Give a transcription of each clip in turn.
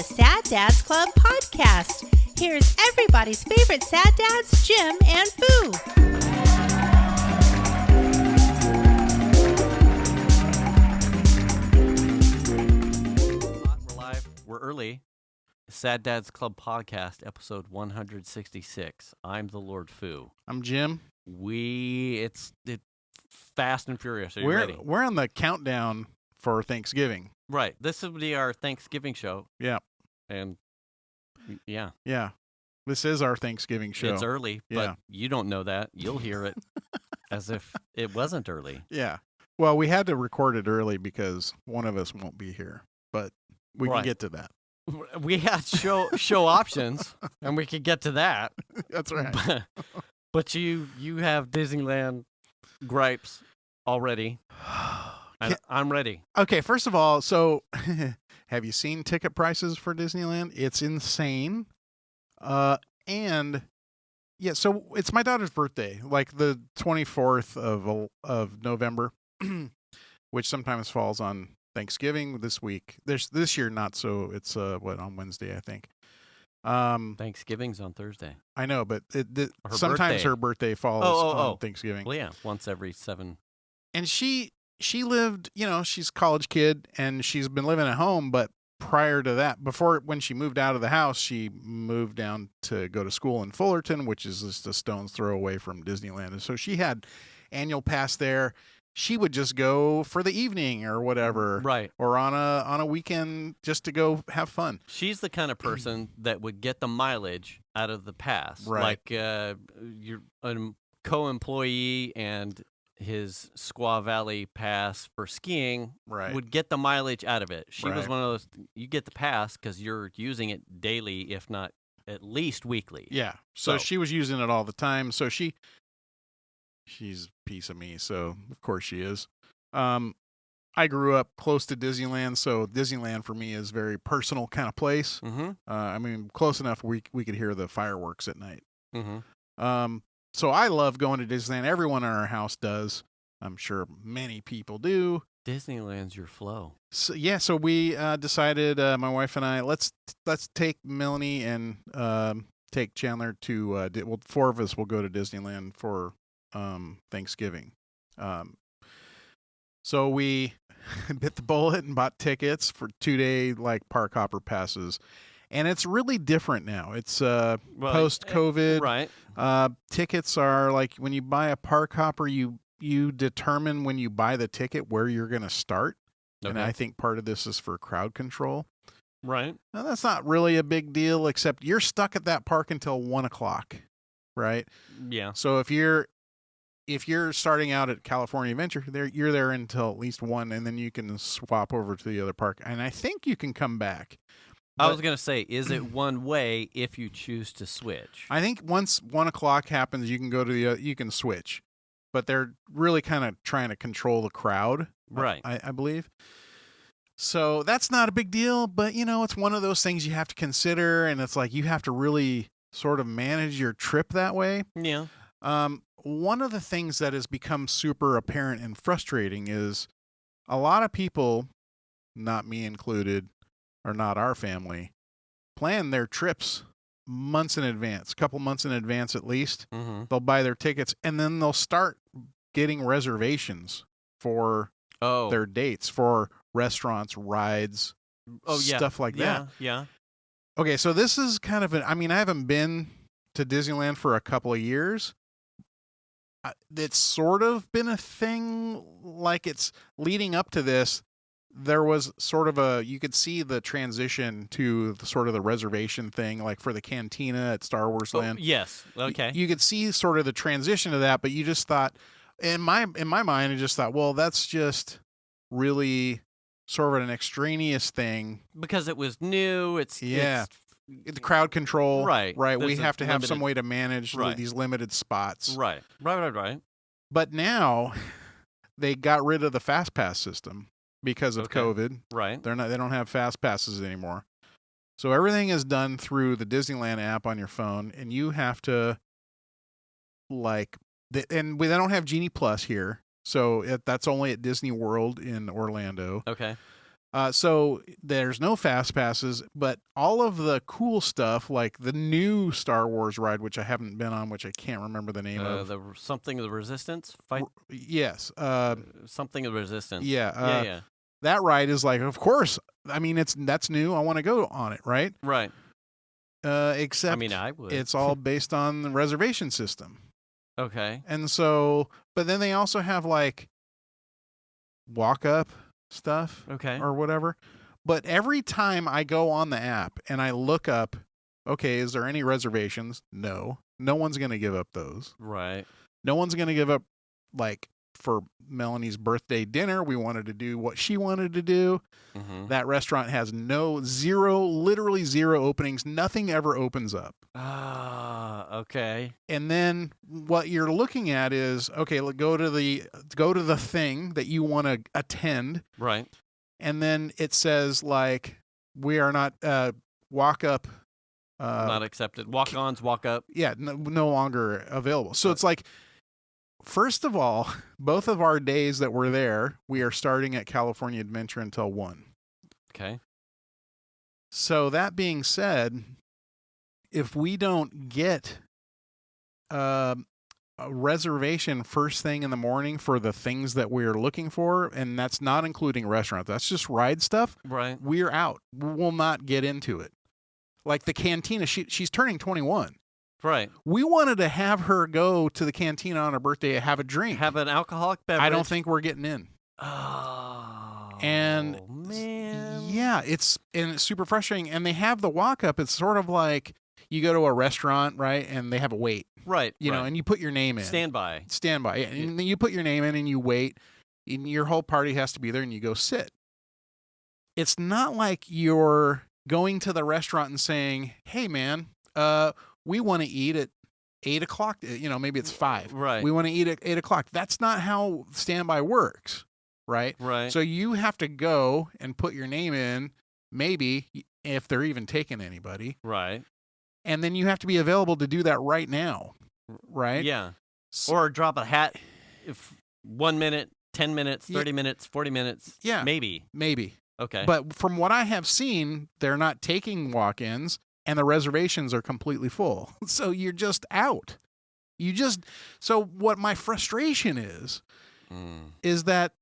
the Sad Dads Club podcast. Here's everybody's favorite sad dads, Jim and Foo. We're live. We're early. Sad Dads Club podcast, episode 166. I'm the Lord Foo. I'm Jim. It's fast and furious. Are you ready? We're on the countdown for Thanksgiving. Right. This will be our Thanksgiving show. Yeah. And yeah. Yeah. This is our Thanksgiving show. It's early, but you don't know that. You'll hear it as if it wasn't early. Yeah. Well, we had to record it early because one of us won't be here, but we can get to that. We had show options, and we could get to that. That's right. But you have Disneyland gripes already. I'm ready. Okay, first of all, so have you seen ticket prices for Disneyland? It's insane. And yeah, so it's my daughter's birthday, like the 24th of November, which sometimes falls on Thanksgiving this week. This year not so. It's on Wednesday, I think. Thanksgiving's on Thursday. I know, but sometimes her birthday falls on Thanksgiving. Well, yeah, once every 7. And she lived, she's a college kid and she's been living at home, but prior to that, when she moved out of the house, she moved down to go to school in Fullerton, which is just a stone's throw away from Disneyland. And so she had annual pass there. She would just go for the evening or whatever. Right. Or on a weekend just to go have fun. She's the kind of person that would get the mileage out of the pass. Right. Like you're a co-employee and his Squaw Valley pass for skiing would get the mileage out of it. She was one of those, you get the pass because you're using it daily, if not at least weekly. Yeah. So she was using it all the time. So she's a piece of me. So of course she is. I grew up close to Disneyland. So Disneyland for me is a very personal kind of place. Mm-hmm. Close enough we could hear the fireworks at night. Mm-hmm. So I love going to Disneyland. Everyone in our house does. I'm sure many people do. Disneyland's your flow. So, yeah, so we decided, my wife and I, let's take Melanie and take Chandler to, 4 of us will go to Disneyland for Thanksgiving. So we bit the bullet and bought tickets for 2-day park hopper passes. And it's really different now. It's post-COVID. Right. Tickets are like when you buy a park hopper, you determine when you buy the ticket where you're going to start. Okay. And I think part of this is for crowd control. Right. Now, that's not really a big deal, except you're stuck at that park until 1 o'clock, right? Yeah. So if you're starting out at California Adventure, you're there until at least 1, and then you can swap over to the other park. And I think you can come back. I was going to say, is it one way if you choose to switch? I think once 1 o'clock happens, you can go to you can switch, but they're really kind of trying to control the crowd, right? I believe. So that's not a big deal, but it's one of those things you have to consider, and it's like you have to really sort of manage your trip that way. Yeah. One of the things that has become super apparent and frustrating is a lot of people, not me included, or not our family, plan their trips months in advance, a couple months in advance at least. Mm-hmm. They'll buy their tickets, and then they'll start getting reservations for their dates, for restaurants, rides, stuff like that. Yeah. Okay, so this is kind of I haven't been to Disneyland for a couple of years. It's sort of been a thing, like it's leading up to this. There was sort of you could see the transition to the reservation thing, like for the cantina at Star Wars Land. Yes. Okay. You could see sort of the transition to that, but you just thought, in my mind, I just thought, well, that's just really sort of an extraneous thing. Because it was new. It's the crowd control. Right. We have to have some way to manage these limited spots. Right. But now they got rid of the Fast Pass system. Because of COVID. Right. They don't have fast passes anymore. So everything is done through the Disneyland app on your phone, and you have to and they don't have Genie Plus here. So that's only at Disney World in Orlando. Okay. So there's no fast passes, but all of the cool stuff, like the new Star Wars ride, which I haven't been on, which I can't remember the name of. Something of the Resistance fight. Yes. Something of the Resistance. Yeah. Yeah. That ride is like, of course. I mean, that's new. I want to go on it, right? Right. Except I mean, I would. It's all based on the reservation system. Okay. And so, but then they also have like walk up stuff, okay, or whatever. But every time I go on the app and I look up, okay, is there any reservations? No one's gonna give up those. Right. No one's gonna give up. Like for Melanie's birthday dinner, we wanted to do what she wanted to do. Mm-hmm. That restaurant has literally zero openings. Nothing ever opens up. Okay. And then what you're looking at is, okay, go to the thing that you want to attend. Right. And then it says like, we are not walk up. Not accepted. Walk-ons, walk up. Yeah, no longer available. So it's like, first of all, both of our days that we're there, we are starting at California Adventure until 1. Okay. So that being said, if we don't get a reservation first thing in the morning for the things that we're looking for, and that's not including restaurants, that's just ride stuff, right? We're out. We will not get into it. Like the cantina, she's turning 21. Right. We wanted to have her go to the cantina on her birthday and have a drink. Have an alcoholic beverage. I don't think we're getting in. Oh, and man. Yeah, it's super frustrating. And they have the walk up. It's sort of like you go to a restaurant, right? And they have a wait. Right. You know, and you put your name in. Standby. And then you put your name in and you wait. And your whole party has to be there and you go sit. It's not like you're going to the restaurant and saying, hey, man, we want to eat at 8 o'clock. You know, maybe it's 5. Right. We want to eat at 8 o'clock. That's not how standby works, right? Right. So you have to go and put your name in, maybe, if they're even taking anybody. Right. And then you have to be available to do that right now, right? Yeah. Or drop a hat if 1 minute, 10 minutes, 30 minutes, 40 minutes. Yeah. Maybe. Okay. But from what I have seen, they're not taking walk-ins. And the reservations are completely full. So you're just out. So what my frustration is that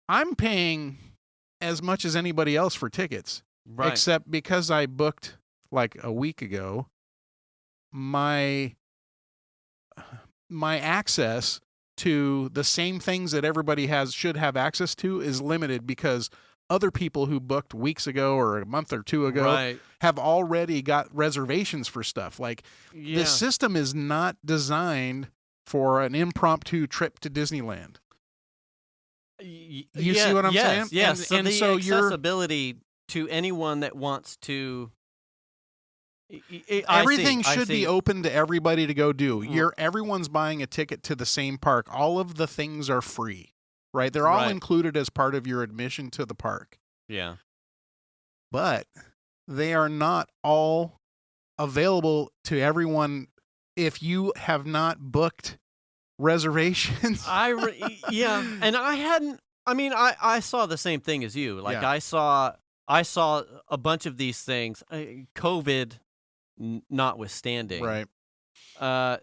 I'm paying as much as anybody else for tickets. Right. Except because I booked like a week ago, my access to the same things that everybody should have access to is limited because other people who booked weeks ago or a month or 2 ago have already got reservations for stuff. Like the system is not designed for an impromptu trip to Disneyland. You see what I'm saying? Yes. So the accessibility to anyone that wants to. Everything should be open to everybody to go do. Everyone's buying a ticket to the same park. All of the things are free. Right? They're all included as part of your admission to the park. Yeah. But they are not all available to everyone if you have not booked reservations. And I hadn't. I mean, I saw the same thing as you. Like I saw a bunch of these things. COVID notwithstanding. Right.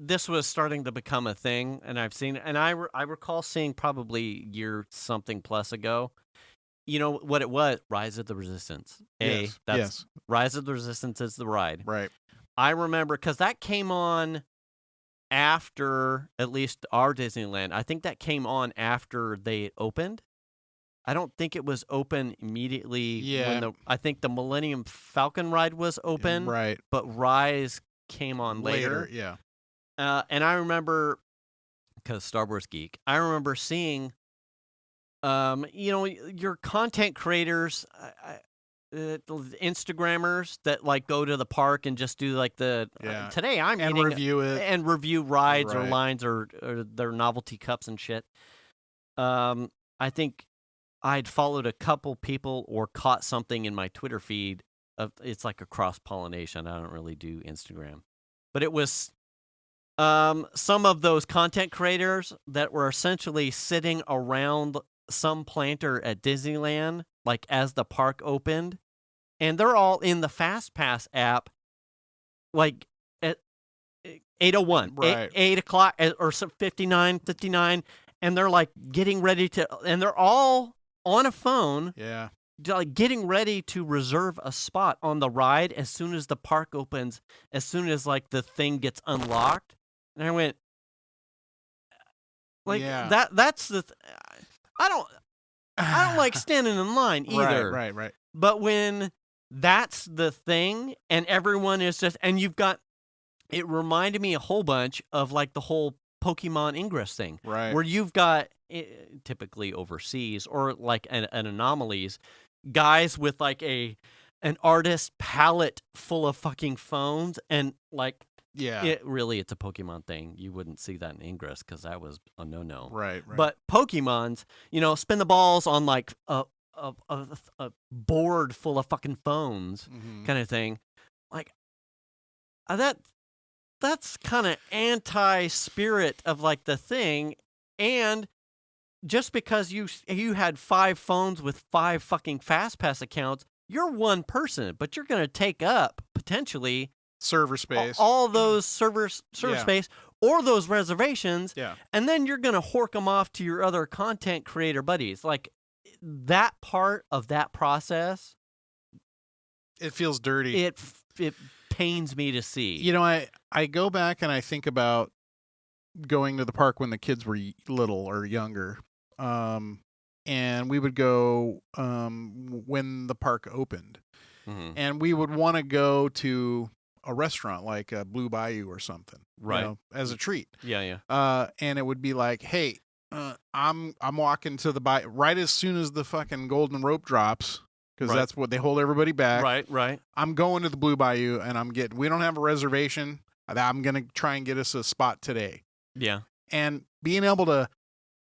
This was starting to become a thing, and I've seen, and I recall seeing probably year something plus ago. You know what it was? Rise of the Resistance. That's Rise of the Resistance is the ride. Right. I remember because that came on after at least our Disneyland. I think that came on after they opened. I don't think it was open immediately. Yeah. I think the Millennium Falcon ride was open. Right. But Rise came on later. Yeah. And I remember, because Star Wars geek, I remember seeing, your content creators, Instagrammers that like go to the park and just do like today I'm and eating review it and review rides or lines or their novelty cups and shit. I think I'd followed a couple people or caught something in my Twitter feed. It's like a cross pollination. I don't really do Instagram, but it was. Some of those content creators that were essentially sitting around some planter at Disneyland, like as the park opened, and they're all in the FastPass app, like at 8:01, Right. 8 o'clock, or 59, and they're like getting ready to, and they're all on a phone, Yeah. like getting ready to reserve a spot on the ride as soon as the park opens, as soon as like the thing gets unlocked. And I went, like, Yeah. that's the I don't like standing in line either. Right. But when that's the thing and everyone is just, and you've got, it reminded me a whole bunch of like the whole Pokemon Ingress thing, Right. where you've got, typically overseas or like an anomalies, guys with like an artist palette full of fucking phones, and like, Yeah. it's a Pokemon thing. You wouldn't see that in Ingress because that was a no. Right. But Pokemon's, spin the balls on like a board full of fucking phones, kind of thing. Like that's kind of anti-spirit of like the thing. And just because you had 5 phones with 5 fucking FastPass accounts, you're one person, but you're going to take up potentially server space, all those server space, or those reservations. Yeah. And then you're going to hork them off to your other content creator buddies. Like, that part of that process, it feels dirty. It pains me to see. I go back and I think about going to the park when the kids were little or younger. And we would go when the park opened. And we would want to go to a restaurant like Blue Bayou or something, right? As a treat. Yeah. And it would be like, hey, I'm walking to the Bayou right as soon as the fucking golden rope drops, because that's what they hold everybody back. Right. I'm going to the Blue Bayou, and we don't have a reservation. I'm gonna try and get us a spot today. Yeah. And being able to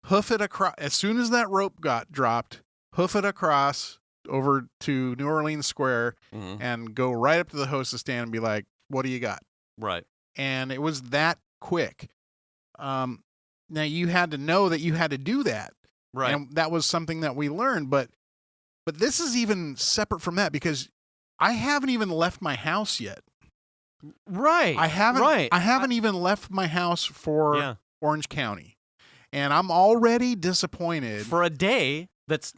hoof it across as soon as that rope got dropped, hoof it across over to New Orleans Square, and go right up to the hostess stand and be like, what do you got? Right. And it was that quick. Now you had to know that you had to do that. Right. And that was something that we learned, but this is even separate from that, because I haven't even left my house yet. Right. I haven't even left my house for Orange County. And I'm already disappointed. For a day that's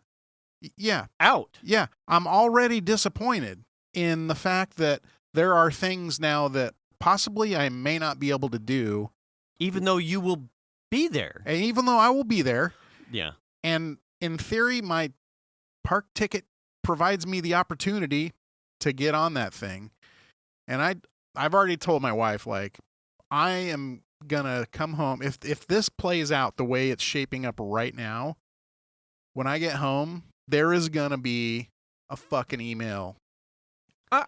out. Yeah. I'm already disappointed in the fact that there are things now that possibly I may not be able to do. Even though you will be there. And even though I will be there. Yeah. And in theory, my park ticket provides me the opportunity to get on that thing. And I've already told my wife, like, I am gonna come home. If this plays out the way it's shaping up right now, when I get home, there is gonna be a fucking email. It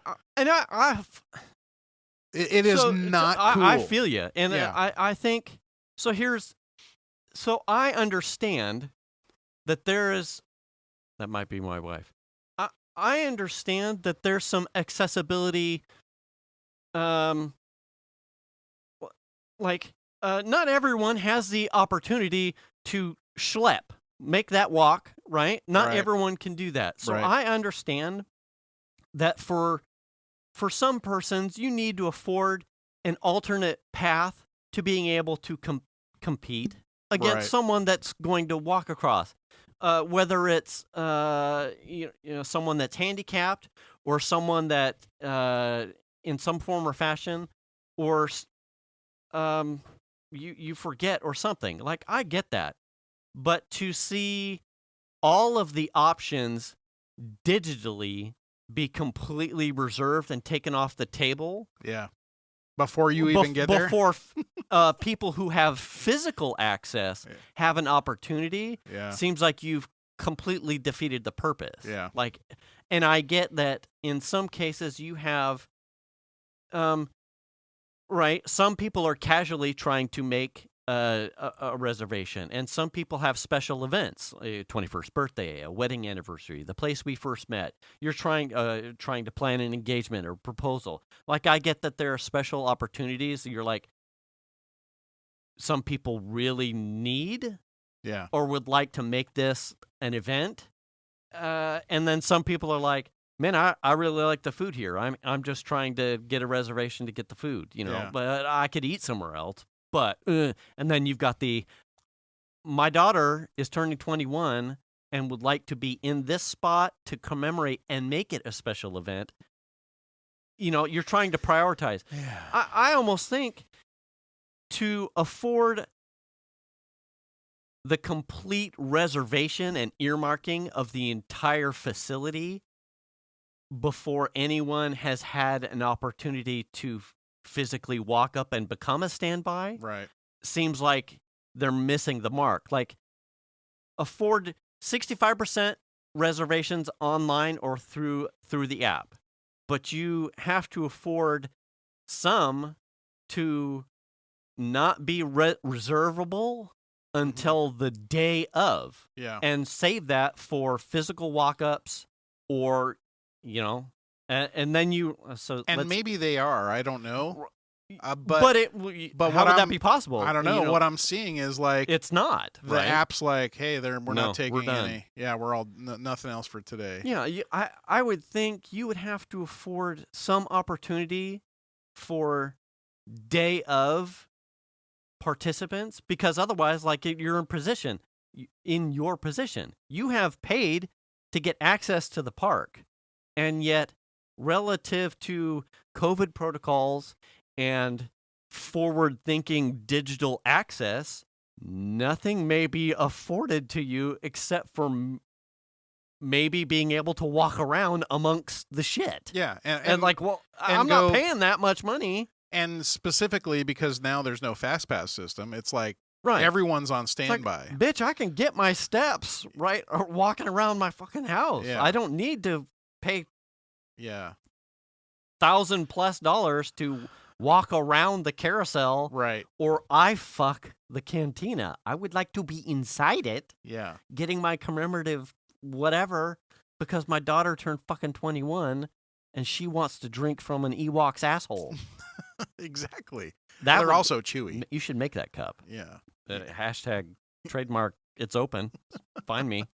is not cool. I feel you. And I think, so I understand that that might be my wife. I understand that there's some accessibility, not everyone has the opportunity to make that walk, right? Not everyone can do that. So I understand that for some persons, you need to afford an alternate path to being able to compete against someone that's going to walk across. Whether it's someone that's handicapped, or someone that in some form or fashion, or you forget or something. Like, I get that, but to see all of the options digitally be completely reserved and taken off the table, before you even get there, before people who have physical access have an opportunity, seems like you've completely defeated the purpose. Like, and I get that in some cases you have, some people are casually trying to make a reservation, and some people have special events, a 21st birthday, a wedding anniversary, the place we first met. You're trying to plan an engagement or proposal. Like, I get that there are special opportunities. You're like, some people really need Yeah. or would like to make this an event. And then some people are like, man, I really like the food here. I'm just trying to get a reservation to get the food, but I could eat somewhere else. But and then you've got my daughter is turning 21 and would like to be in this spot to commemorate and make it a special event. You're trying to prioritize. Yeah. I almost think to afford the complete reservation and earmarking of the entire facility before anyone has had an opportunity to physically walk up and become a standby, right, seems like they're missing the mark. Like, afford 65% reservations online or through the app, but you have to afford some to not be reservable until the day of, and save that for physical walk-ups, or and then you maybe they are. I don't know. But how would that be possible? I don't know. What I'm seeing is like it's not the app's like, hey, we're not taking we're done. any. Yeah, we're all nothing else for today. Yeah, I would think you would have to afford some opportunity for day of participants, because otherwise, like, you're in your position, you have paid to get access to the park, and yet relative to COVID protocols and forward-thinking digital access, nothing may be afforded to you except for maybe being able to walk around amongst the shit. Yeah, and like, well, I'm not paying that much money. And specifically because now there's no fast pass system, it's like right. everyone's on standby. Like, bitch, I can get my steps right or walking around my fucking house. Yeah. I don't need to pay $1,000+ to walk around the carousel. Right. Or I fuck the cantina. I would like to be inside it. Yeah. Getting my commemorative whatever because my daughter turned fucking 21 and she wants to drink from an Ewok's asshole. Exactly. They're also chewy. You should make that cup. Yeah. Hashtag trademark. It's open. Find me.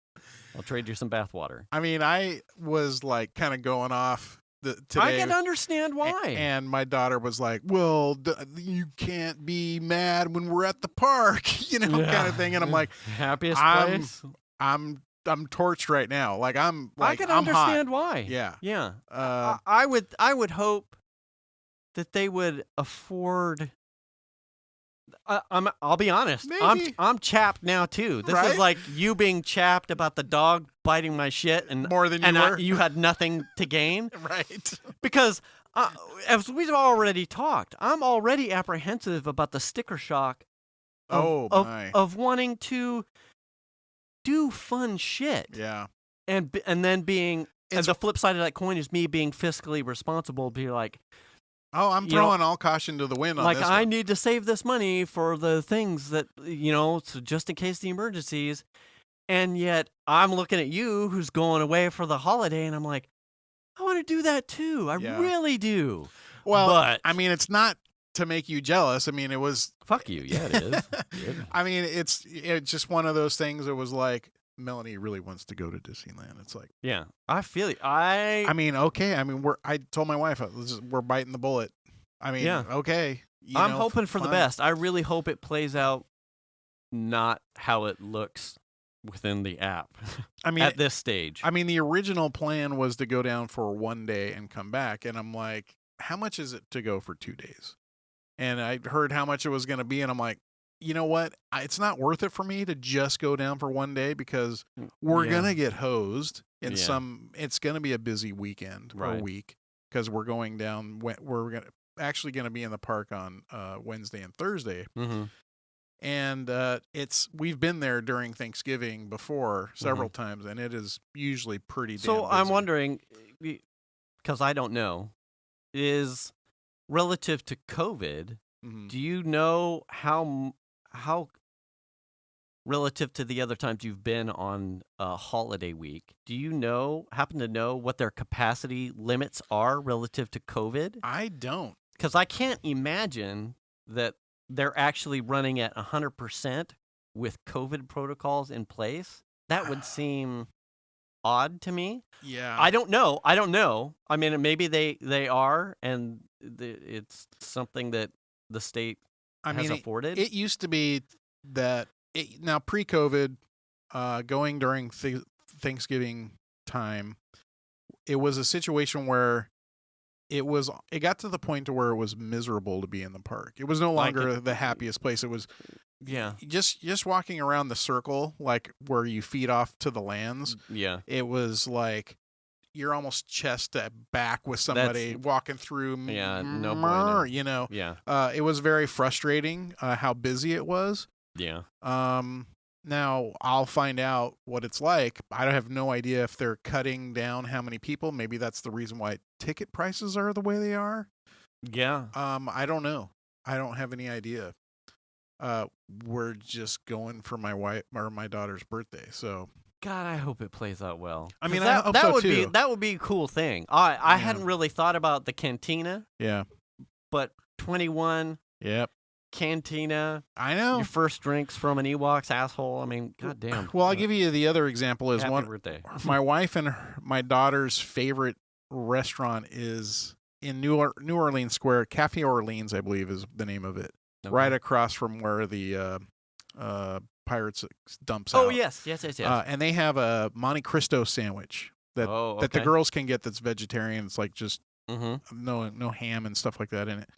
I'll trade you some bathwater. I mean, I was like kind of going off today. I can understand why. And my daughter was like, well, you can't be mad when we're at the park, kind of thing. And I'm like, happiest place. I'm torched right now. Like, I'm like, I can understand why. Yeah. Yeah. I would hope that they would afford. I'll be honest. Maybe. I'm chapped now too. This is like you being chapped about the dog biting my shit, and more than you were. You had nothing to gain, right? Because as we've already talked, I'm already apprehensive about the sticker shock of wanting to do fun shit. Yeah, and then being. And the flip side of that coin is me being fiscally responsible. Be like. Oh, I'm throwing all caution to the wind on this. Like, I need to save this money for the things that, so just in case the emergencies. And yet I'm looking at you who's going away for the holiday, and I'm like, I want to do that too. I really do. Well, but I mean, it's not to make you jealous. I mean, it was. Fuck you. Yeah, it is. I mean, it's just one of those things that was like, Melanie really wants to go to Disneyland. It's like, yeah, I feel it. I mean, okay. I mean, I told my wife we're biting the bullet. I mean, okay. I'm hoping for the best. I really hope it plays out not how it looks within the app. I mean, at this stage. I mean, the original plan was to go down for 1 day and come back, and I'm like, how much is it to go for 2 days? And I heard how much it was going to be, and I'm like, you know what? It's not worth it for me to just go down for 1 day because we're going to get hosed in it's going to be a busy weekend or week because we're going down. We're actually going to be in the park on Wednesday and Thursday. Mm-hmm. And we've been there during Thanksgiving before several times, and it is usually pretty damn busy. I'm wondering, because I don't know, is relative to COVID, do you know how relative to the other times you've been on a holiday week, do you happen to know what their capacity limits are relative to COVID? I don't. Because I can't imagine that they're actually running at 100% with COVID protocols in place, that would seem odd to me. Yeah. I don't know. I mean, maybe they are, and it's something that the state has afforded. It used to be that now pre-COVID, going during Thanksgiving time, it was a situation where it got to the point to where it was miserable to be in the park. It was no longer the happiest place. It was just walking around the circle, like where you feed off to the lands. Yeah. It was like you're almost chest to back with somebody walking through. Yeah, no bueno. You know. Yeah. It was very frustrating how busy it was. Yeah. Now I'll find out what it's like. I have no idea if they're cutting down how many people. Maybe that's the reason why ticket prices are the way they are. Yeah. I don't know. I don't have any idea. We're just going for my wife or my daughter's birthday, so. God, I hope it plays out well. I mean, I hope so too. That would be a cool thing. I hadn't really thought about the cantina. Yeah. But 21. Yep. Cantina. I know. Your first drinks from an Ewok's asshole. I mean, goddamn. Well, I'll give you the other example. Is Happy birthday. My wife and my daughter's favorite restaurant is in New Orleans Square. Cafe Orleans, I believe, is the name of it. Okay. Right across from where the Pirates dumps out. Oh, yes. And they have a Monte Cristo sandwich that the girls can get that's vegetarian. It's like just no ham and stuff like that in it.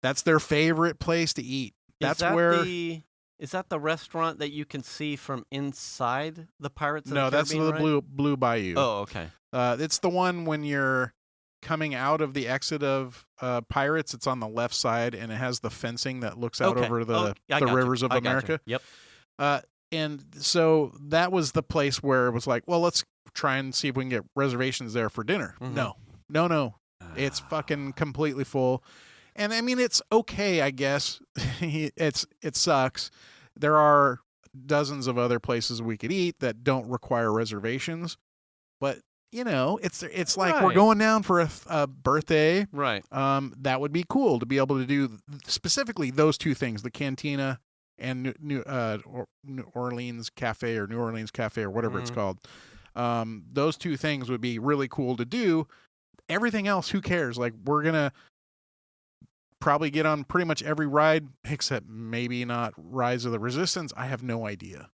That's their favorite place to eat. Is that the restaurant that you can see from inside the Pirates of the Caribbean? No, that's the Blue Bayou. Oh, okay. It's the one when you're coming out of the exit of Pirates. It's on the left side, and it has the fencing that looks out over the rivers of America. Yep. And so that was the place where it was like, well, let's try and see if we can get reservations there for dinner. Mm-hmm. No. It's fucking completely full. And I mean, it's okay, I guess. It sucks. There are dozens of other places we could eat that don't require reservations, but you know, it's like we're going down for a birthday, right? That would be cool to be able to do specifically those two things: the cantina and New Orleans Cafe or New Orleans Cafe or whatever it's called. Those two things would be really cool to do. Everything else, who cares? Like, we're gonna probably get on pretty much every ride except maybe not Rise of the Resistance. I have no idea.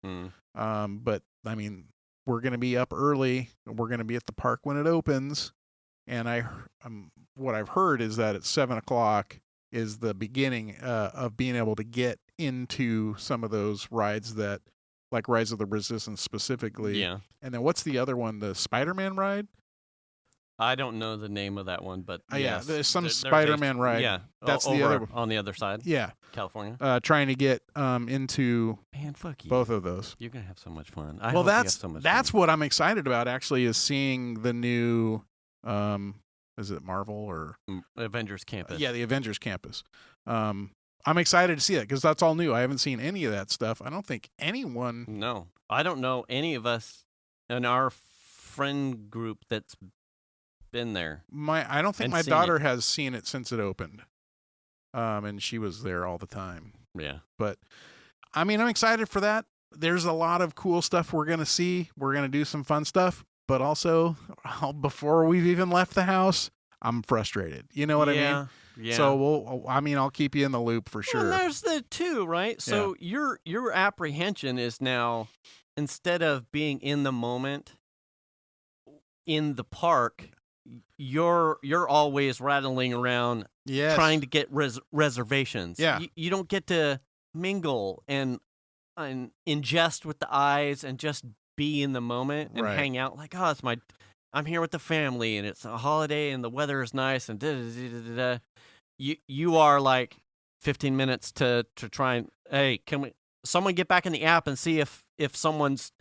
But I mean, we're going to be up early. We're going to be at the park when it opens. And what I've heard is that at 7:00 is the beginning of being able to get into some of those rides that, like Rise of the Resistance specifically. Yeah. And then what's the other one? The Spider-Man ride? I don't know the name of that one, but yes, there's some Spider-Man ride. Yeah, that's the other on the other side. Yeah, California. Trying to get into fuck you. Both of those. You're gonna have so much fun. That's what I'm excited about. Actually, is seeing the new. Is it Marvel or Avengers Campus? Yeah, the Avengers Campus. I'm excited to see that because that's all new. I haven't seen any of that stuff. I don't think anyone. No, I don't know any of us in our friend group that's been there. I don't think my daughter has seen it since it opened. And she was there all the time. Yeah. But I mean, I'm excited for that. There's a lot of cool stuff we're going to see. We're going to do some fun stuff, but also before we've even left the house, I'm frustrated. You know what I mean? Yeah. So I'll keep you in the loop for sure. Well, there's the two, right? So your apprehension is now, instead of being in the moment in the park, you're always rattling around trying to get reservations. Yeah. You don't get to mingle and ingest with the eyes and just be in the moment and hang out like, I'm here with the family and it's a holiday and the weather is nice and da-da-da-da-da. You are like 15 minutes to try and, hey, can someone get back in the app and see if someone's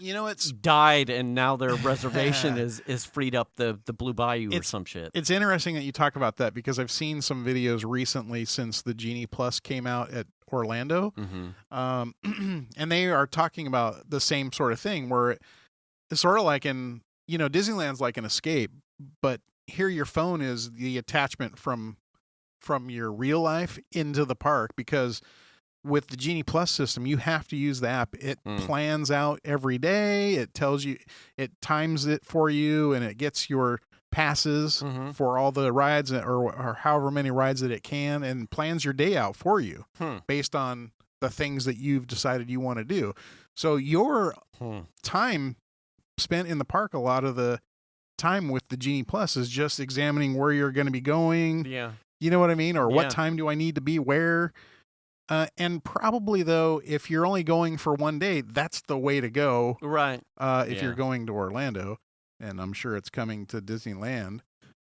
it's died and now their reservation is freed up the Blue Bayou or some shit. It's interesting that you talk about that because I've seen some videos recently since the Genie Plus came out at Orlando. And they are talking about the same sort of thing where it's sort of like Disneyland's like an escape, but here your phone is the attachment from your real life into the park because with the Genie Plus system, you have to use the app. It plans out every day. It tells you, it times it for you, and it gets your passes for all the rides or however many rides that it can, and plans your day out for you based on the things that you've decided you want to do. So your time spent in the park, a lot of the time with the Genie Plus is just examining where you're going to be going. Yeah. You know what I mean? Or what time do I need to be where? And probably, though, if you're only going for one day, that's the way to go. Right. If you're going to Orlando, and I'm sure it's coming to Disneyland,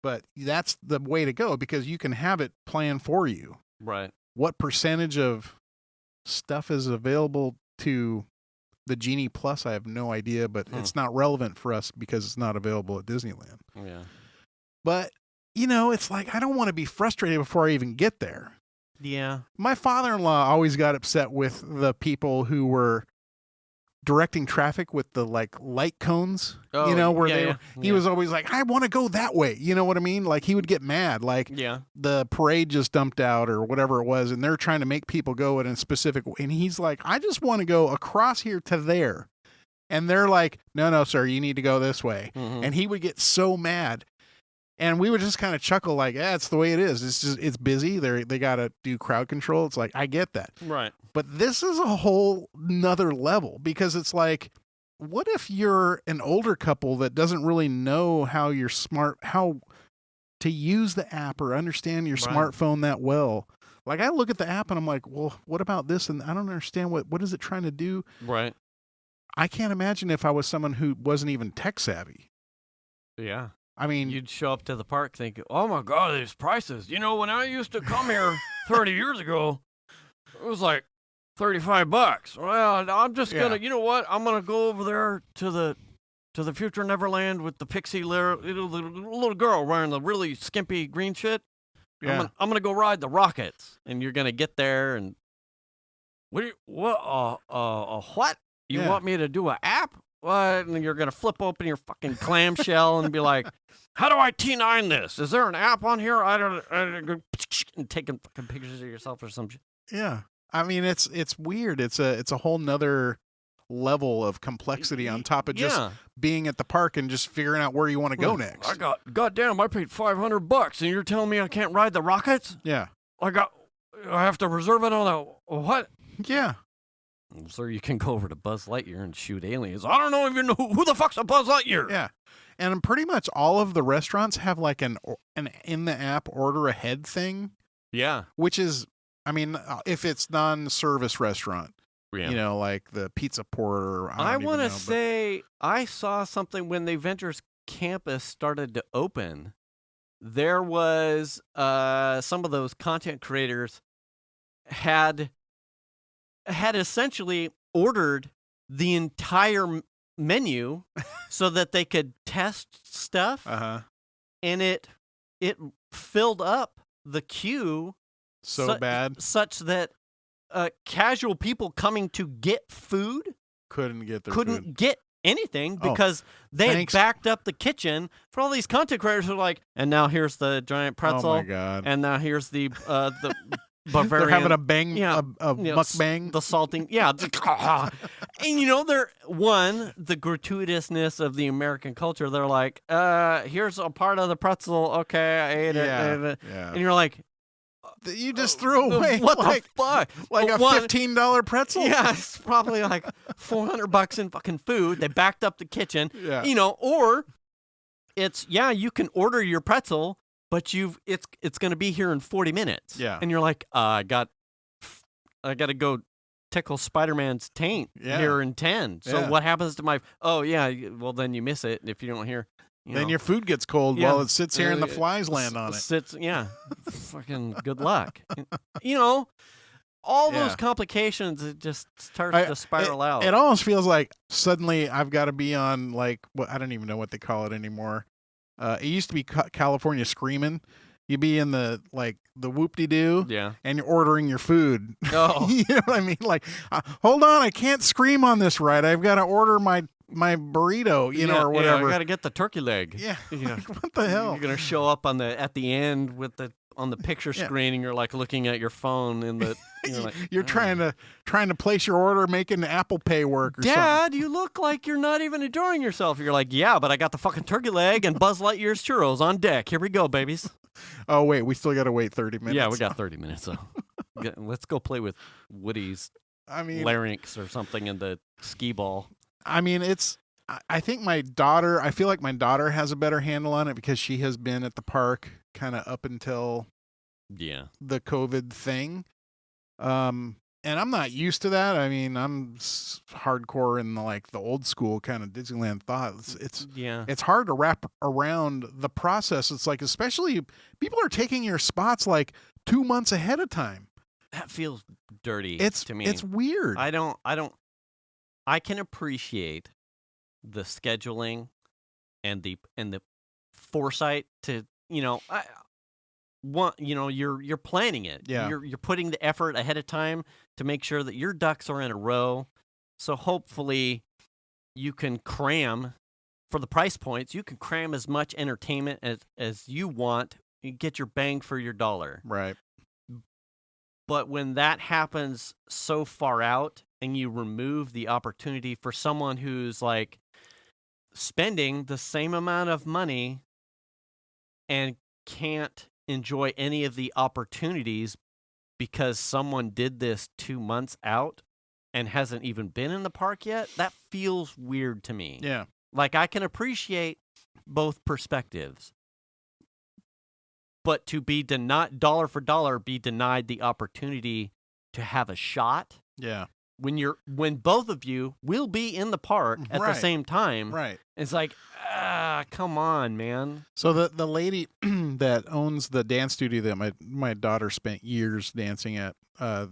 but that's the way to go because you can have it planned for you. Right. What percentage of stuff is available to the Genie Plus, I have no idea, but it's not relevant for us because it's not available at Disneyland. Yeah. But, you know, it's like I don't want to be frustrated before I even get there. Yeah. My father-in-law always got upset with the people who were directing traffic with the like light cones, where he was always like, I want to go that way. You know what I mean? Like he would get mad. Like the parade just dumped out or whatever it was. And they're trying to make people go in a specific way. And he's like, I just want to go across here to there. And they're like, no, sir, you need to go this way. And he would get so mad. And we would just kind of chuckle like, it's the way it is. It's just, it's busy. They got to do crowd control. It's like, I get that. Right. But this is a whole nother level because it's like, what if you're an older couple that doesn't really know how to use the app or understand your smartphone that well? Like I look at the app and I'm like, well, what about this? And I don't understand what is it trying to do? Right. I can't imagine if I was someone who wasn't even tech savvy. Yeah. I mean, you'd show up to the park thinking, oh my God, these prices. You know, when I used to come here 30 years ago, it was like $35. Well, I'm just gonna, you know what? I'm gonna go over there to the future Neverland with the pixie little girl wearing the really skimpy green shit. Yeah. I'm gonna go ride the rockets, and you're gonna get there and what? You want me to do an app? What? And you're gonna flip open your fucking clamshell and be like, how do I T9 this? Is there an app on here? I don't and taking fucking pictures of yourself or some shit. Yeah. I mean, it's weird. It's a whole nother level of complexity on top of just being at the park and just figuring out where you want to go next. Goddamn, I paid $500 and you're telling me I can't ride the rockets? Yeah. I have to reserve it on a what? Yeah. So you can go over to Buzz Lightyear and shoot aliens. I don't know even who the fuck's a Buzz Lightyear. Yeah. And pretty much all of the restaurants have like an in the app order ahead thing. Yeah. Which is, I mean, if it's non-service restaurant, you know, like the Pizza Porter. I want to say I saw something when the Avengers Campus started to open. There was some of those content creators had essentially ordered the entire menu so that they could test stuff. And it filled up the queue bad such that casual people coming to get food couldn't get anything because they had backed up the kitchen for all these content creators who are like, and now here's the giant pretzel. Oh my God. And now here's the Bavarian. They're having a mukbang. The salting. Yeah. And you know, the gratuitousness of the American culture. They're like, here's a part of the pretzel. Okay, I ate it. Yeah. And you're like, you just threw away what the fuck? Like a $15 pretzel? Yeah, it's probably like $400 in fucking food. They backed up the kitchen. Yeah. You know, or it's you can order your pretzel, but it's going to be here in 40 minutes. Yeah. And you're like, I got to go tickle Spider-Man's taint here in 10. So what happens to my well then you miss it if you don't hear. Then your food gets cold while it sits here and the flies land on it. Fucking good luck. You know, all those complications, it just starts to spiral out. It almost feels like suddenly I've got to be on like, I don't even know what they call it anymore. It used to be California Screamin'. You'd be in the whoop-de-doo, and you're ordering your food. Oh. You know what I mean? Like, hold on, I can't scream on this right. I've got to order my burrito, or whatever. I got to get the turkey leg. Yeah. You know, like, what the hell? You're gonna show up at the end with the on the picture screen, and you're like looking at your phone in the. You're trying to place your order, making Apple Pay work. Or Dad, something. you look like you're not even enjoying yourself. You're like, yeah, but I got the fucking turkey leg and Buzz Lightyear's churros on deck. Here we go, babies. Oh wait, we still got to wait 30 minutes. Yeah, we got 30 minutes. So let's go play with Woody's larynx or something in the skee ball. I mean, I think I feel like my daughter has a better handle on it because she has been at the park kind of up until the COVID thing. And I'm not used to that. I mean, I'm hardcore in the old school kind of Disneyland thought. It's hard to wrap around the process. It's like, especially people are taking your spots like 2 months ahead of time. That feels dirty to me. It's weird. I can appreciate the scheduling and the foresight to, you're planning it. Yeah. You're putting the effort ahead of time to make sure that your ducks are in a row. So hopefully you can cram for the price points. You can cram as much entertainment as you want. You get your bang for your dollar. Right. But when that happens so far out and you remove the opportunity for someone who's like spending the same amount of money and can't enjoy any of the opportunities because someone did this 2 months out and hasn't even been in the park yet, that feels weird to me. Yeah. Like, I can appreciate both perspectives, but to be denied dollar for dollar, be denied the opportunity to have a shot. Yeah. When both of you will be in the park at the same time. Right. It's like, come on, man. So the lady that owns the dance studio that my daughter spent years dancing at,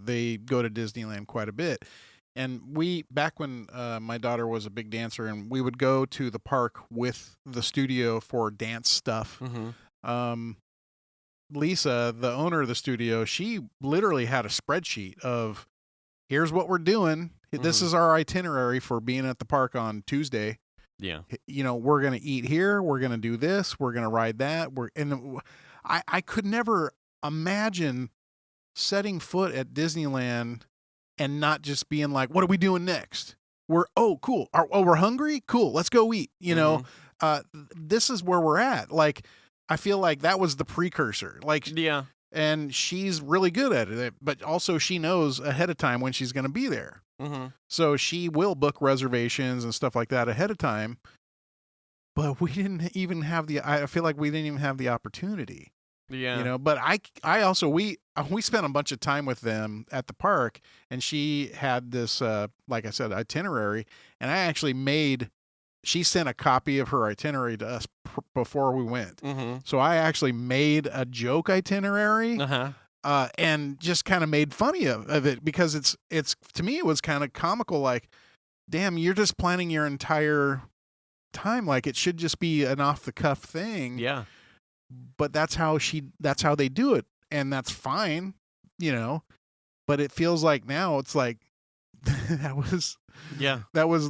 they go to Disneyland quite a bit. And back when my daughter was a big dancer, and we would go to the park with the studio for dance stuff. Mm-hmm. Lisa, the owner of the studio, she literally had a spreadsheet of, here's what we're doing. This is our itinerary for being at the park on Tuesday. Yeah. We're going to eat here. We're going to do this. We're going to ride that. I could never imagine setting foot at Disneyland and not just being like, what are we doing next? Cool. We're hungry? Cool. Let's go eat. This is where we're at. Like, I feel like that was the precursor. Like, yeah. And she's really good at it, but also she knows ahead of time when she's going to be there. Mm-hmm. So she will book reservations and stuff like that ahead of time. But we didn't even have I feel like we didn't even have the opportunity. Yeah. But I also, we spent a bunch of time with them at the park, and she had this, like I said, itinerary, and I actually she sent a copy of her itinerary to us before we went. Mm-hmm. So I actually made a joke itinerary. And just kind of made funny of it, because it's to me, it was kind of comical. Like, damn, you're just planning your entire time. Like, it should just be an off the cuff thing. Yeah. But that's how they do it. And that's fine, but it feels like now it's like, that was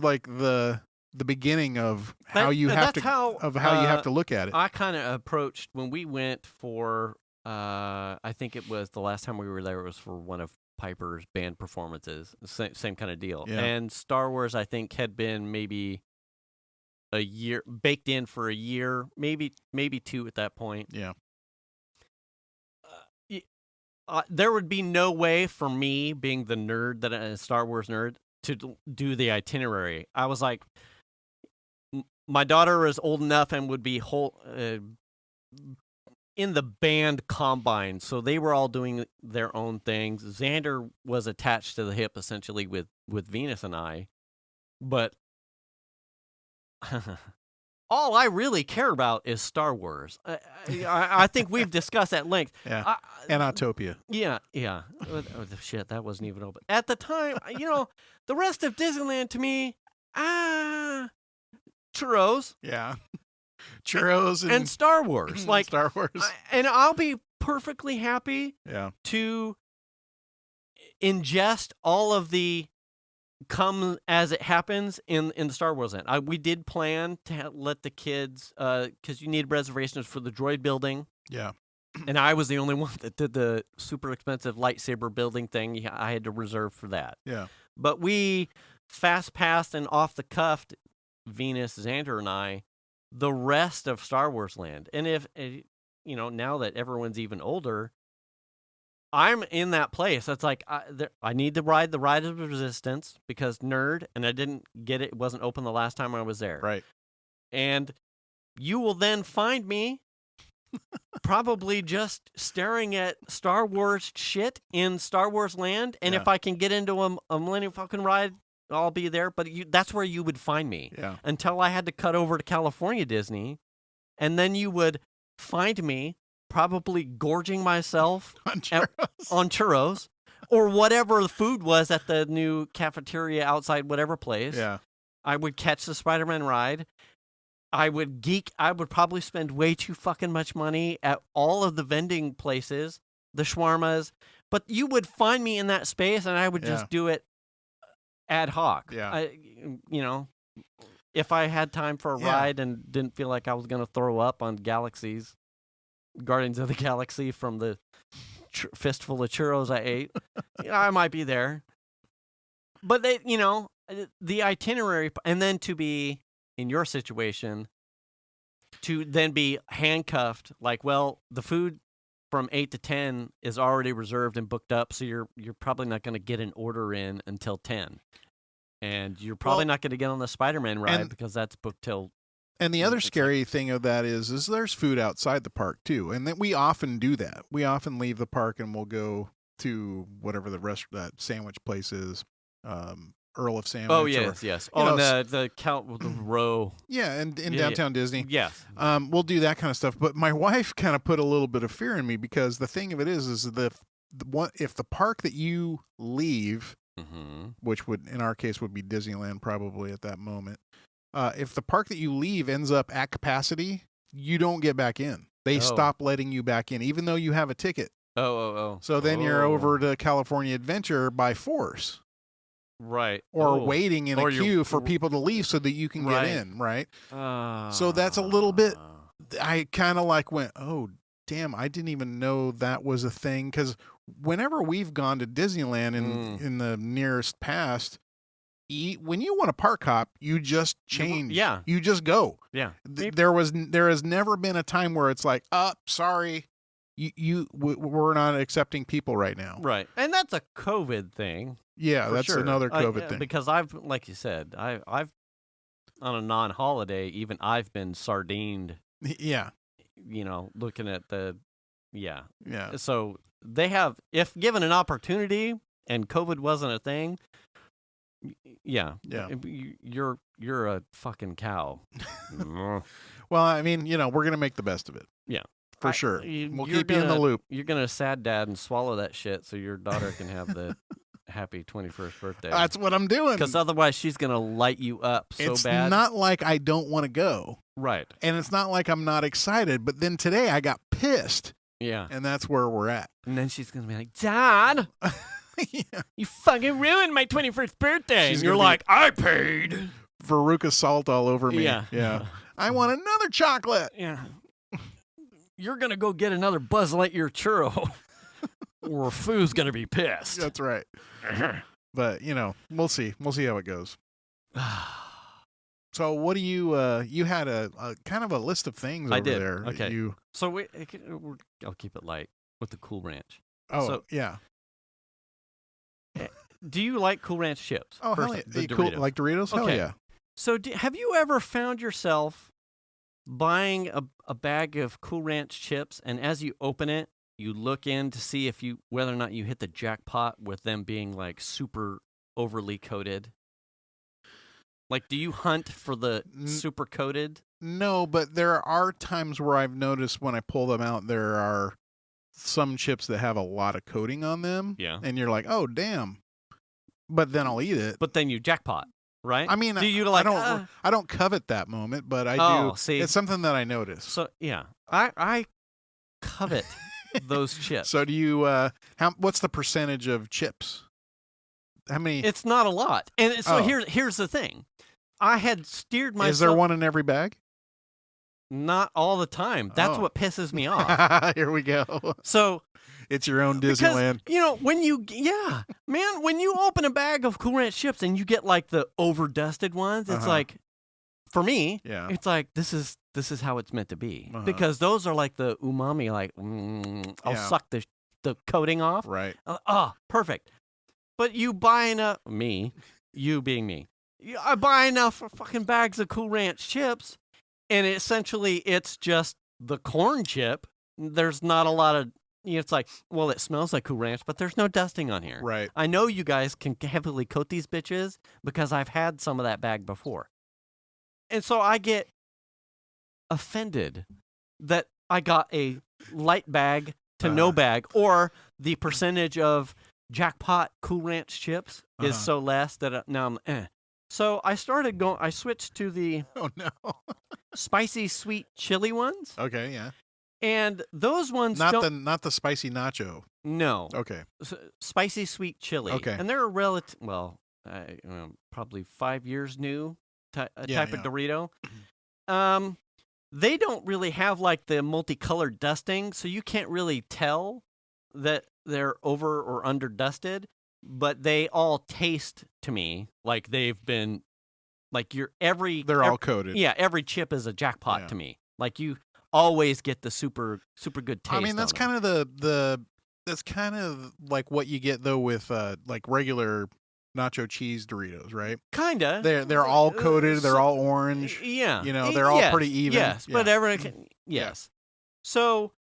like the beginning of how you have to look at it. I kind of approached when we went for, I think it was the last time we were there, it was for one of Piper's band performances. Same kind of deal. Yeah. And Star Wars, I think, had been maybe a year, baked in for a year, maybe 2 at that point. Yeah. There would be no way for me, being the nerd that a Star Wars nerd, to do the itinerary. I was like, my daughter is old enough and would be in the band combine, so they were all doing their own things. Xander was attached to the hip essentially with Venus and I, but all I really care about is Star Wars. I think we've discussed at length. Yeah, and Autopia. Yeah. Shit, that wasn't even open at the time. The rest of Disneyland to me, churros. Yeah. Churros and Star Wars. Like Star Wars. And I'll be perfectly happy to ingest all of the come as it happens in the Star Wars end. We did plan to let the kids, because you need reservations for the droid building. Yeah. And I was the only one that did the super expensive lightsaber building thing. I had to reserve for that. Yeah. But we fast passed and off the cuff, Venus, Xander, and I, the rest of Star Wars Land. And if, now that everyone's even older, I'm in that place. It's like, I need to ride the Ride of Resistance because nerd, and I didn't get it. It wasn't open the last time I was there. Right. And you will then find me probably just staring at Star Wars shit in Star Wars Land. And if I can get into a Millennium Falcon ride, I'll be there. But that's where you would find me. Yeah. Until I had to cut over to California Disney. And then you would find me probably gorging myself on churros or whatever the food was at the new cafeteria outside whatever place. Yeah. I would catch the Spider-Man ride. I would geek. I would probably spend way too fucking much money at all of the vending places, the shawarmas. But you would find me in that space, and I would just do it ad hoc. Yeah. If I had time for a ride and didn't feel like I was going to throw up on Guardians of the Galaxy from the fistful of churros I ate, I might be there. But the itinerary, and then to be in your situation, to then be handcuffed, like, well, the food from 8 to 10 is already reserved and booked up, so you're probably not going to get an order in until 10. And you're probably not going to get on the Spider-Man ride because that's booked till. And the other scary thing of that is there's food outside the park too, and that we often do that. We often leave the park and we'll go to whatever that sandwich place is, Earl of Sandwich. Oh yes. On the row. Yeah, and in downtown Disney. Yes. We'll do that kind of stuff. But my wife kind of put a little bit of fear in me because the thing of it is if the park that you leave, which would in our case would be Disneyland probably at that moment. If the park that you leave ends up at capacity, you don't get back in. They stop letting you back in, even though you have a ticket. So then you're over to California Adventure by force. Right. Or waiting in a queue for people to leave so that you can get in, right? So that's a little bit, I kind of went, oh, damn, I didn't even know that was a thing. Because whenever we've gone to Disneyland in the nearest past, when you want a park hop, you just change. Yeah. You just go. Yeah. There has never been a time where it's like, sorry, we're not accepting people right now. Right. And that's a COVID thing. Yeah, that's another COVID thing. Because like you said, I've on a non-holiday, even I've been sardined. Yeah. Looking at yeah. So they have, if given an opportunity and COVID wasn't a thing, yeah. You're a fucking cow. Well, I mean, we're going to make the best of it. Yeah. For sure. We'll keep you in the loop. You're going to sad dad and swallow that shit so your daughter can have the happy 21st birthday. That's what I'm doing. Because otherwise she's going to light you up so bad. It's not like I don't want to go. Right. And it's not like I'm not excited. But then today I got pissed. Yeah. And that's where we're at. And then she's going to be like, Dad, you fucking ruined my 21st birthday. And you're like, I paid. Veruca salt all over me. Yeah. I want another chocolate. Yeah. You're going to go get another Buzz Lightyear churro or Foo's going to be pissed. That's right. But, we'll see. We'll see how it goes. So what do you had a kind of a list of things over there. Okay. So I'll keep it light with the Cool Ranch. Oh, so, yeah. Do you like Cool Ranch chips? Oh, hell yeah. Cool, like Doritos? Okay. Hell yeah. So have you ever found yourself buying a bag of Cool Ranch chips, and as you open it, you look in to see whether or not you hit the jackpot with them being like super overly coated? Like, do you hunt for the super coated? No, but there are times where I've noticed when I pull them out, there are some chips that have a lot of coating on them. Yeah. And you're like, oh, damn. But then I'll eat it. But then you jackpot, right? I mean, I don't covet that moment, but I do. See, it's something that I notice. So, yeah. I covet those chips. So do you, what's the percentage of chips? How many? It's not a lot. And so here's the thing. I had steered myself. Is there one in every bag? Not all the time. That's what pisses me off. Here we go. So it's your own Disneyland. Because, when you open a bag of Cool Ranch chips and you get like the over dusted ones, it's like, for me, it's like this is how it's meant to be, because those are like the umami, like I'll suck the coating off. Right. Perfect. But you buy enough, you being me, I buy enough fucking bags of Cool Ranch chips, and essentially it's just the corn chip. There's not a lot of, it's like, well, it smells like Cool Ranch, but there's no dusting on here. Right. I know you guys can heavily coat these bitches because I've had some of that bag before. And so I get offended that I got a light bag to no bag, or the percentage of jackpot Cool Ranch chips is so less that now I'm So I switched to the spicy sweet chili ones. Okay, yeah. And those ones not the spicy nacho. No. Okay. Spicy sweet chili. Okay. And they're probably 5 years new type of Dorito. They don't really have like the multicolored dusting, so you can't really tell that they're over or under dusted, but they all taste to me like they've been like they're all coated. Yeah, every chip is a jackpot to me. Like you always get the super good taste. I mean, that's kind of that's kind of like what you get though with like regular nacho cheese Doritos, right? Kinda. They're all coated. They're all orange. Yeah. They're all pretty even. Yes, but everyone can. Yes. So,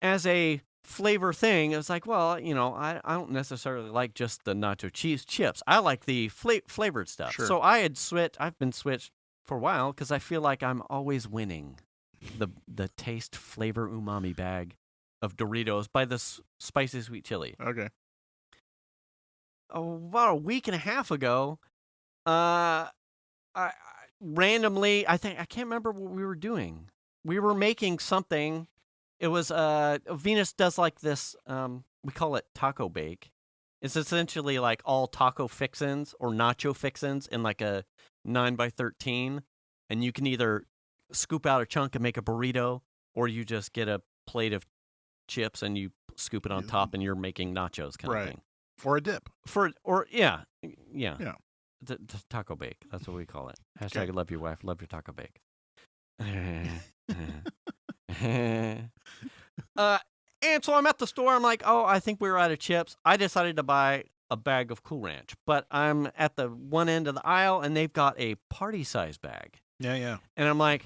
as a flavor thing, it's like, well, I don't necessarily like just the nacho cheese chips. I like the flavored stuff. Sure. So I've been switched for a while because I feel like I'm always winning the taste flavor umami bag of Doritos by the spicy sweet chili. Okay. About a week and a half ago, I randomly, I can't remember what we were doing. We were making something. It was Venus does like this. We call it taco bake. It's essentially like all taco fixins or nacho fixins in like a 9x13, and you can either scoop out a chunk and make a burrito, or you just get a plate of chips and you scoop it on top, and you're making nachos kind of thing. For a dip. Yeah. The taco bake. That's what we call it. Hashtag love your wife, love your taco bake. And so I'm at the store. I'm like, I think we were out of chips. I decided to buy a bag of Cool Ranch, but I'm at the one end of the aisle, and they've got a party size bag. Yeah. And I'm like,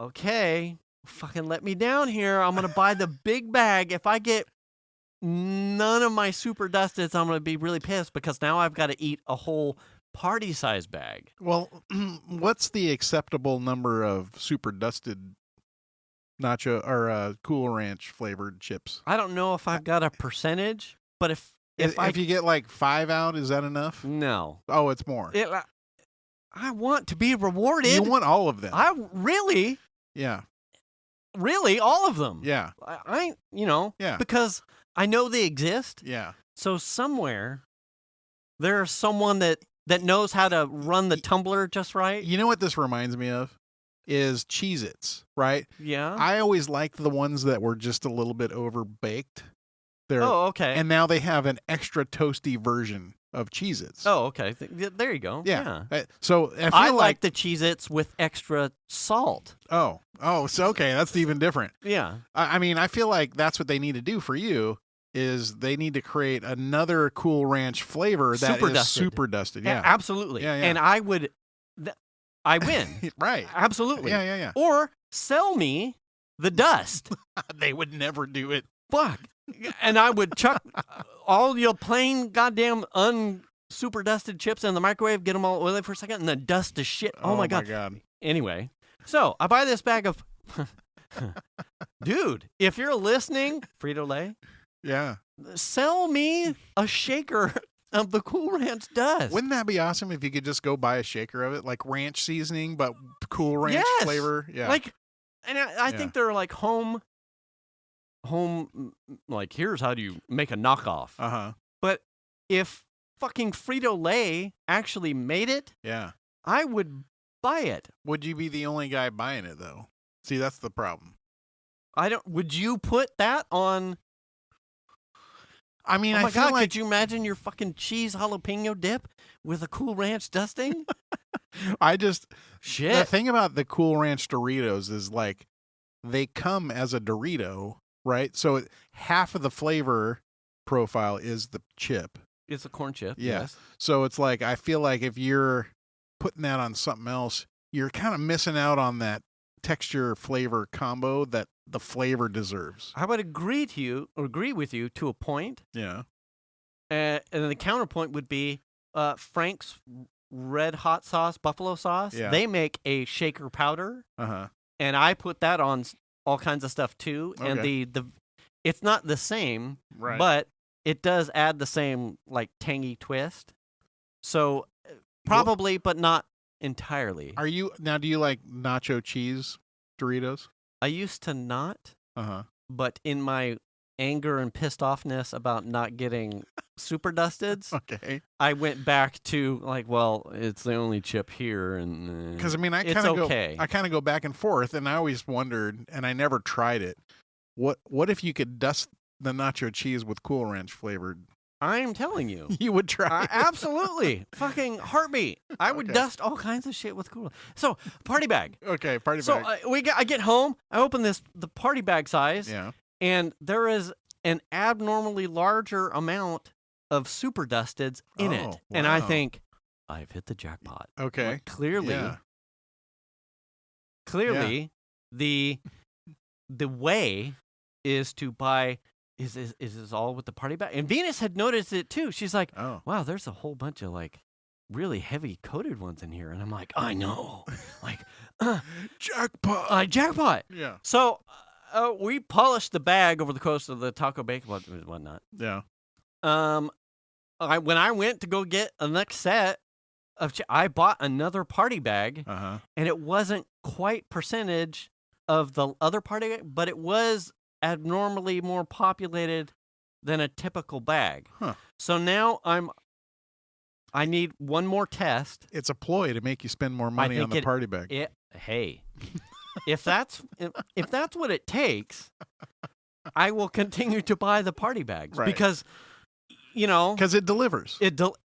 okay, fucking let me down here. I'm gonna buy the big bag. If I get none of my super dusteds, I'm going to be really pissed because now I've got to eat a whole party size bag. Well, what's the acceptable number of super dusted nacho or Cool Ranch flavored chips? I don't know if I've got a percentage, but if you get like 5 out, is that enough? No. Oh, it's more. I want to be rewarded. You want all of them. Yeah. Really, all of them. Yeah. Because I know they exist. Yeah. So somewhere there's someone that knows how to run the tumbler just right. You know what this reminds me of? Is Cheez-Its, right? Yeah. I always liked the ones that were just a little bit over baked. Okay. And now they have an extra toasty version of Cheez-Its. Oh, okay. There you go. Yeah. So I like the Cheez-Its with extra salt. Oh, so okay, that's even different. Yeah. I mean, I feel like that's what they need to do for you is they need to create another Cool Ranch flavor that is super dusted. Yeah. Absolutely. Yeah. And I win. Right. Absolutely. Yeah. Or sell me the dust. They would never do it. Fuck. And I would chuck all your plain goddamn super dusted chips in the microwave, get them all oily for a second, and then dust the shit. Oh my god. Anyway, so I buy this bag of... Dude, if you're listening, FritoLay, sell me a shaker of the Cool Ranch dust. Wouldn't that be awesome if you could just go buy a shaker of it, like ranch seasoning, but Cool Ranch flavor? Yeah. And I think they're like home, like, here's how do you make a knockoff. Uh-huh. But if fucking FritoLay actually made it, yeah, I would buy it. Would you be the only guy buying it though? See, that's the problem. Would you put that on? I mean, oh my I feel God, like could you imagine your fucking cheese jalapeno dip with a Cool Ranch dusting? The thing about the Cool Ranch Doritos is like they come as a Dorito, right? So half of the flavor profile is the chip. It's a corn chip. Yeah. Yes. So it's like I feel like if you're putting that on something else, you're kind of missing out on that texture flavor combo that the flavor deserves. I would agree with you to a point. Yeah. And then the counterpoint would be Frank's Red Hot Sauce, buffalo sauce. Yeah. They make a shaker powder. Uh-huh. And I put that on all kinds of stuff too. Okay. And the it's not the same, Right. but it does add the same like tangy twist. So probably, but not entirely. Do you like nacho cheese Doritos? I used to not, Uh-huh. but in my anger and pissed offness about not getting super dusteds, Okay. I went back to like, well, it's the only chip here, and Because I mean, I it's kind of okay. go back and forth, and I always wondered, and I never tried it. What if you could dust the nacho cheese with Cool Ranch flavored? I'm telling you. You would try it. Absolutely. Fucking heartbeat. I would Okay. dust all kinds of shit with Cool. So, party bag. Okay, party So, bag. I get home, I open the party bag size, Yeah. and there is an abnormally larger amount of super dusteds in it. Oh, And I wow. think, I've hit the jackpot. Okay. Like, clearly, Yeah. the way is to buy. Is this all with the party bag? And Venus had noticed it too. She's like, Oh. wow, there's a whole bunch of like really heavy coated ones in here. And I'm like, I know. Like, Jackpot. jackpot. Yeah. So we polished the bag over the course of the taco bacon and whatnot. Yeah. When I went to go get a next set of I bought another party bag, Uh-huh. and it wasn't quite percentage of the other party bag, but it was abnormally more populated than a typical bag. Huh. So now I need one more test. It's a ploy to make you spend more money on the party bag. Hey, if that's what it takes, I will continue to buy the party bags Right. because Because it delivers.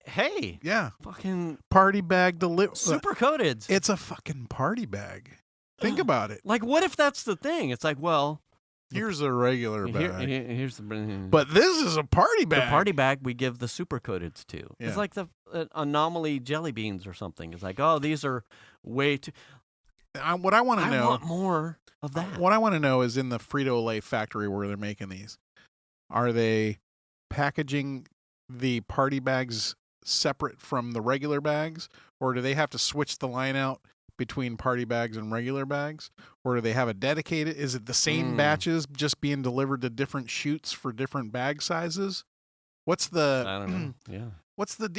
Hey, Yeah. fucking Party bag deliver. super coated. It's a fucking party bag. Think about it. Like, what if that's the thing? It's like, well, Here's a regular bag. here's the. But this is a party bag. The party bag we give the super coateds to. Yeah. It's like the anomaly jelly beans or something. It's like, oh, these are way too. What I want to I know. want more of that. What I want to know is in the FritoLay factory where they're making these, are they packaging the party bags separate from the regular bags, or do they have to switch the line out between party bags and regular bags, or do they have a dedicated? Is it the same batches just being delivered to different chutes for different bag sizes? What's the? I don't know. Yeah. What's the?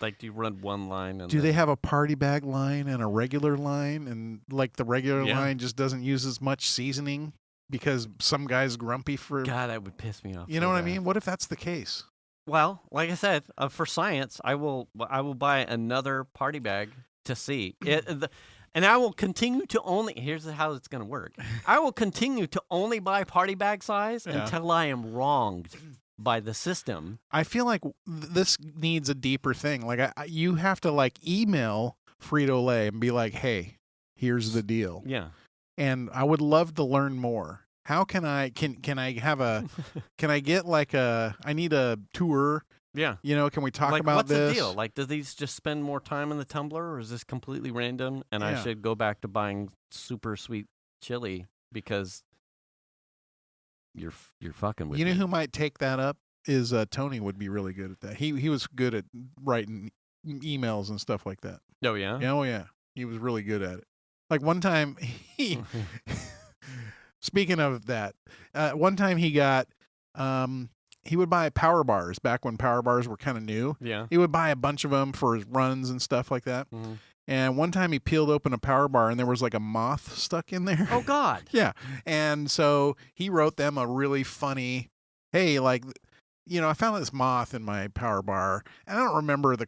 Like, do you run one line? And Do they have a party bag line and a regular line, and like the regular line just doesn't use as much seasoning because some guy's grumpy for? God, that would piss me off. You know what I mean? What if that's the case? Well, like I said, for science, I will buy another party bag to see it, and I will continue to only. Here's how it's going to work. I will continue to only buy party bag size until I am wronged by the system. I feel like this needs a deeper thing. Like you have to like email FritoLay and be like, "Hey, here's the deal." Yeah. And I would love to learn more. How can I have a can I get like I need a tour? Yeah. Can we talk like, about what's this? the deal? Like, do these just spend more time in the tumbler, or is this completely random? And I Yeah. should go back to buying super sweet chili because you're fucking with me. You know who might take that up is Tony would be really good at that. He was good at writing emails and stuff like that. Oh yeah. Oh yeah, he was really good at it. Like one time he. Speaking of that, one time he got, he would buy power bars back when power bars were kind of new. Yeah. He would buy a bunch of them for his runs and stuff like that. Mm-hmm. And one time he peeled open a power bar and there was like a moth stuck in there. Oh God. Yeah. And so he wrote them a really funny, hey, like I found this moth in my power bar, and I don't remember the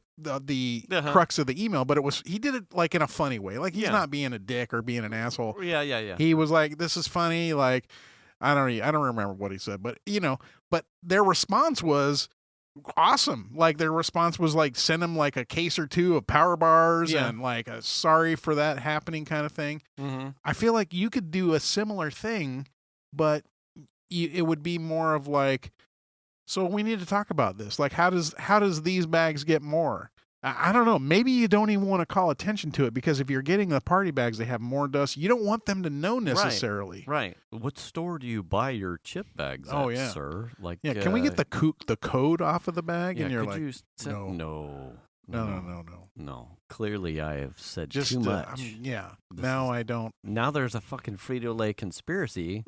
crux of the email, but he did it like in a funny way. Like he's not being a dick or being an asshole. Yeah. He was like, "This is funny." Like, I don't remember what he said, but but their response was awesome. Like their response was like, send him like a case or two of power bars and like a sorry for that happening kind of thing. Mm-hmm. I feel like you could do a similar thing, but it would be more of like, so we need to talk about this. Like, how does these bags get more? I don't know. Maybe you don't even want to call attention to it, because if you're getting the party bags, they have more dust. You don't want them to know necessarily. Right. What store do you buy your chip bags at, sir? Like, can we get the code off of the bag? Yeah, and you're could like, you send, no. Clearly, I have said Just too much. I don't. Now there's a fucking FritoLay conspiracy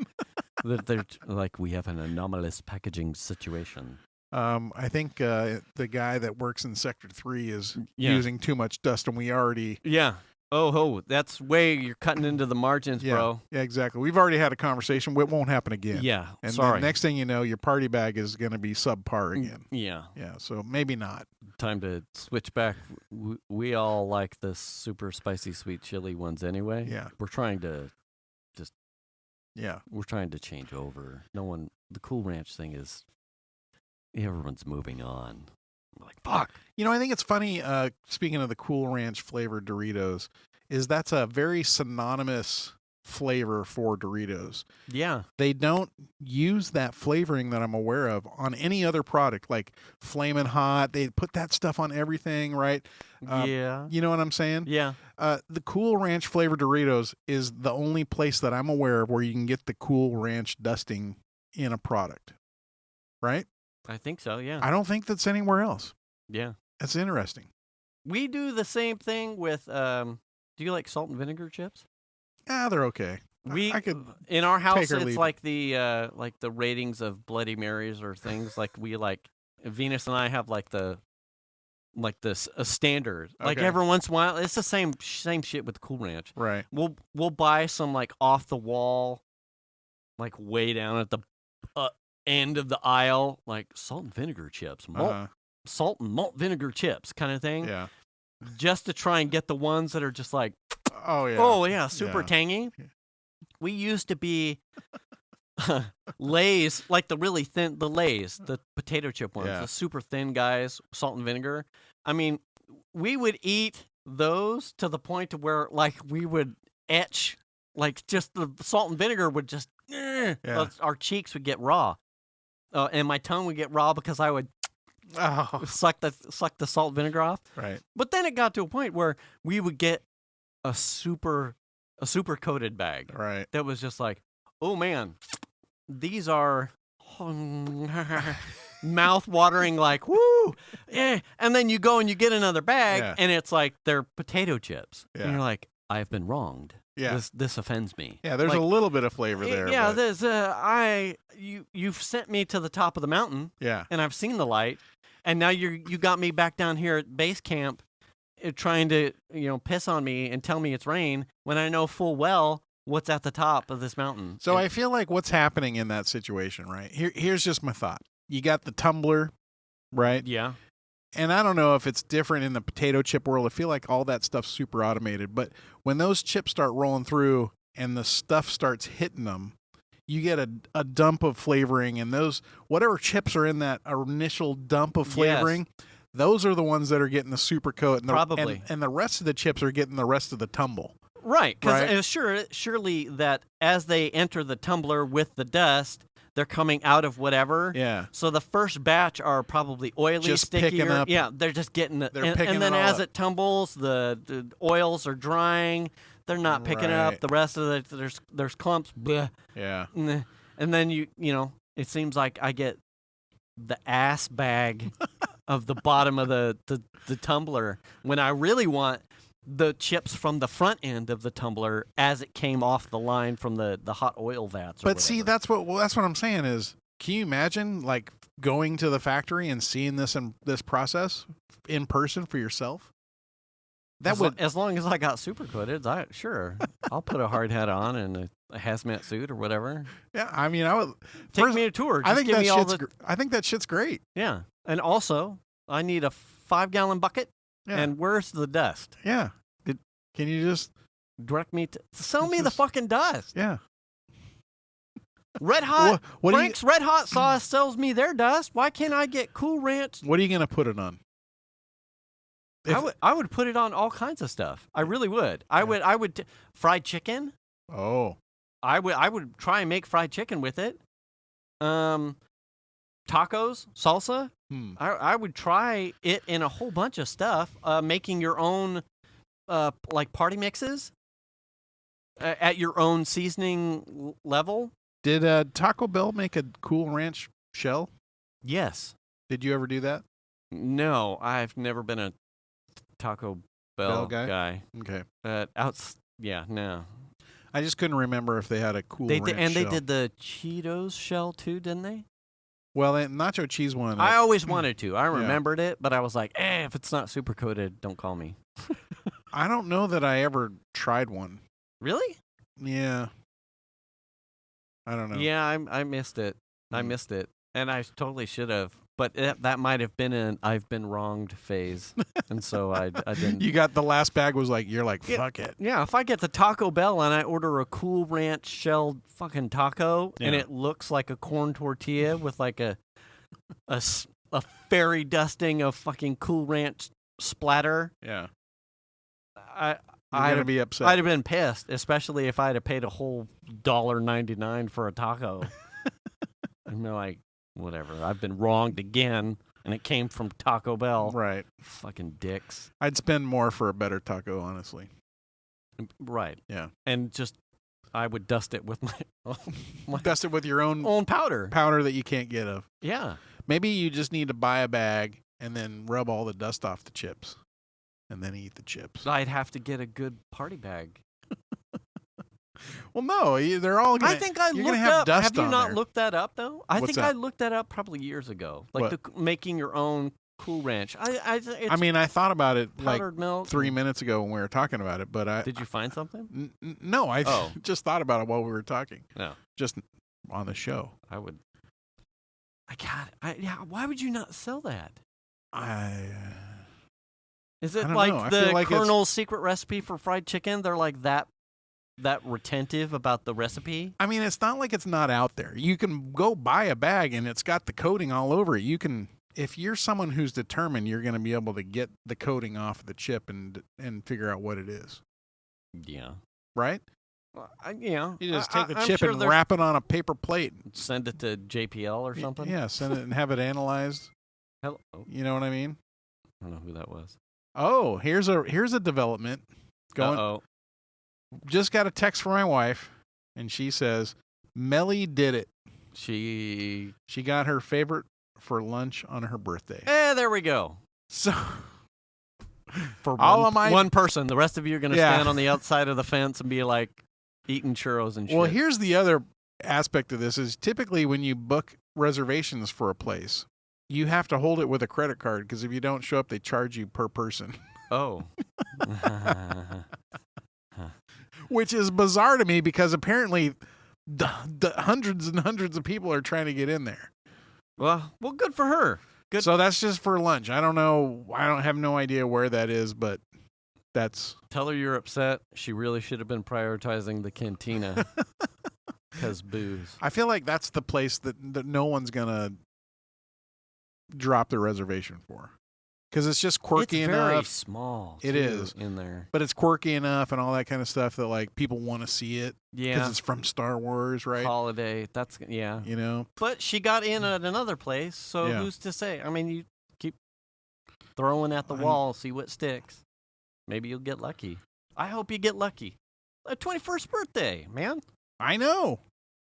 that they're like, we have an anomalous packaging situation. I think the guy that works in Sector 3 is using too much dust, and we already... Yeah. Oh, that's you're cutting into the margins, bro. Yeah, exactly. We've already had a conversation. It won't happen again. Yeah, and sorry. then next thing you know, your party bag is going to be subpar again. Yeah. Yeah, so maybe not. Time to switch back. We all like the super spicy sweet chili ones anyway. Yeah. We're trying to we're trying to change over. The Cool Ranch thing is... Everyone's moving on. I'm like, fuck. I think it's funny, speaking of the Cool Ranch flavored Doritos, is that's a very synonymous flavor for Doritos. Yeah. They don't use that flavoring that I'm aware of on any other product, like Flamin' Hot. They put that stuff on everything, right? Yeah. You know what I'm saying? Yeah. The Cool Ranch flavored Doritos is the only place that I'm aware of where you can get the Cool Ranch dusting in a product, right? I think so, yeah. I don't think that's anywhere else. Yeah. That's interesting. We do the same thing with, do you like salt and vinegar chips? They're okay. I could in our house, it's leave. like the ratings of Bloody Marys or things. Like Venus and I have a standard. Okay. Like every once in a while, it's the same shit with Cool Ranch. Right. We'll buy some like off the wall, like way down at the end of the aisle, like salt and vinegar chips, salt and malt vinegar chips kind of thing. Yeah. Just to try and get the ones that are just like, super tangy. Yeah. We used to be Lay's, like the really thin, the Lay's, the potato chip ones, the super thin guys, salt and vinegar. I mean, we would eat those to the point to where like we would etch, like just the salt and vinegar would just, our cheeks would get raw. And my tongue would get raw because I would suck the salt vinegar off. Right. But then it got to a point where we would get a super coated bag. Right. That was just like, oh man, these are mouth watering, like, woo. Yeah. And then you go and you get another bag and it's like they're potato chips. Yeah. And you're like, I've been wronged. Yeah. This offends me. Yeah, there's a little bit of flavor there. Yeah, there's you've sent me to the top of the mountain. Yeah. And I've seen the light. And now you got me back down here at base camp trying to, piss on me and tell me it's rain when I know full well what's at the top of this mountain. So I feel like what's happening in that situation, right? Here's just my thought. You got the tumbler, right? Yeah. And I don't know if it's different in the potato chip world. I feel like all that stuff's super automated. But when those chips start rolling through and the stuff starts hitting them, you get a dump of flavoring. And those, whatever chips are in that initial dump of flavoring, those are the ones that are getting the super coat. And Probably. And the rest of the chips are getting the rest of the tumble. Right. Because surely that as they enter the tumbler with the dust, they're coming out of whatever. Yeah. So the first batch are probably oily, just stickier. Picking up, yeah, they're just getting it. And then as it tumbles, the oils are drying. They're not picking up. The rest of it, there's clumps. Bleh. Yeah. And then it seems like I get the ass bag of the bottom of the tumbler when I really want the chips from the front end of the tumbler as it came off the line from the hot oil vats. But see, that's what I'm saying is, can you imagine like going to the factory and seeing this process in person for yourself? As long as I got super coated, I'll put a hard hat on and a hazmat suit or whatever. Yeah, I mean, I would take me a tour. Just give me all the. I think that shit's great. Yeah, and also I need a 5-gallon bucket. Yeah. And where's the dust? Yeah. Can you just direct me to sell me the fucking dust? Yeah. Red Hot Frank's Red Hot Sauce sells me their dust. Why can't I get Cool Ranch? What are you gonna put it on? I would put it on all kinds of stuff. I really would. I would fried chicken. Oh. I would try and make fried chicken with it. Tacos, salsa. I would try it in a whole bunch of stuff. Making your own like party mixes at your own seasoning level. Did Taco Bell make a Cool Ranch shell? Yes. Did you ever do that? No, I've never been a Taco Bell guy. Okay. Yeah, no. I just couldn't remember if they had a Cool Ranch shell. They did the Cheetos shell too, didn't they? Well, the nacho cheese one. I always wanted to. I remembered it, but I was like, if it's not super coated, don't call me. I don't know that I ever tried one. Really? Yeah. I don't know. Yeah, I missed it. I missed it. And I totally should have. But that might have been an I've been wronged phase. And so I didn't. You got the last bag was like, you're like, fuck it. Yeah, if I get the Taco Bell and I order a Cool Ranch shelled fucking taco and it looks like a corn tortilla with like a fairy dusting of fucking Cool Ranch splatter. Yeah. I'd be upset. I'd have been pissed, especially if I'd have paid a whole $1.99 for a taco. And they're like, whatever. I've been wronged again, and it came from Taco Bell. Right. Fucking dicks. I'd spend more for a better taco, honestly. Right. Yeah. And I would dust it with my dust it with your own powder. Powder that you can't get of. Yeah. Maybe you just need to buy a bag and then rub all the dust off the chips. And then eat the chips. I'd have to get a good party bag. Well, no, they're all gonna. I think I looked have up. Dust Have you on not there. looked that up though? I What's think that? I looked that up probably years ago. Like making your own Cool Ranch. I mean, I thought about it like milk 3 minutes ago when we were talking about it, but did you find something? No, I just thought about it while we were talking. No, just on the show. I would. Yeah. Why would you not sell that? Is it like the Colonel's secret recipe for fried chicken? They're like that retentive about the recipe? I mean, it's not like it's not out there. You can go buy a bag and it's got the coating all over it. You can, if you're someone who's determined, you're going to be able to get the coating off the chip and figure out what it is. Yeah. Right? You just take the chip and wrap it on a paper plate. Send it to JPL or something? Yeah, send it and have it analyzed. Hello. You know what I mean? I don't know who that was. Oh, here's a development going. Uh-oh. Just got a text from my wife, and she says, Melly did it. She got her favorite for lunch on her birthday. There we go. So for one person, the rest of you are going to stand on the outside of the fence and be like eating churros and shit. Well, here's the other aspect of this is typically when you book reservations for a place, you have to hold it with a credit card because if you don't show up, they charge you per person. Oh. Which is bizarre to me because apparently the hundreds and hundreds of people are trying to get in there. Well, good for her. Good. So that's just for lunch. I don't know. I don't have no idea where that is, but that's. Tell her you're upset. She really should have been prioritizing the cantina because booze. I feel like that's the place that no one's going to drop the reservation for. Because it's just quirky enough. It's very small. It is in there, but it's quirky enough and all that kind of stuff that like people want to see it. Yeah, because it's from Star Wars, right? Holiday. You know. But she got in at another place, so who's to say? I mean, you keep throwing at the wall, see what sticks. Maybe you'll get lucky. I hope you get lucky. A 21st birthday, man. I know.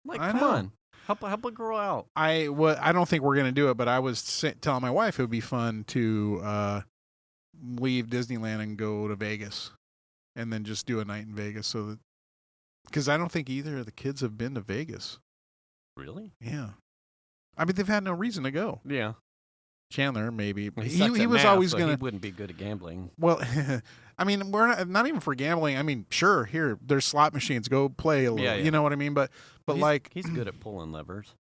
Come on. Help a girl out. I don't think we're going to do it, but I was telling my wife it would be fun to leave Disneyland and go to Vegas and then just do a night in Vegas. Because I don't think either of the kids have been to Vegas. Really? Yeah. I mean, they've had no reason to go. Yeah. Chandler, maybe. He He was always going to. He wouldn't be good at gambling. Well, I mean, we're not even for gambling. I mean, sure, here, there's slot machines. Go play a little. Yeah. You know what I mean? But he's good at pulling levers.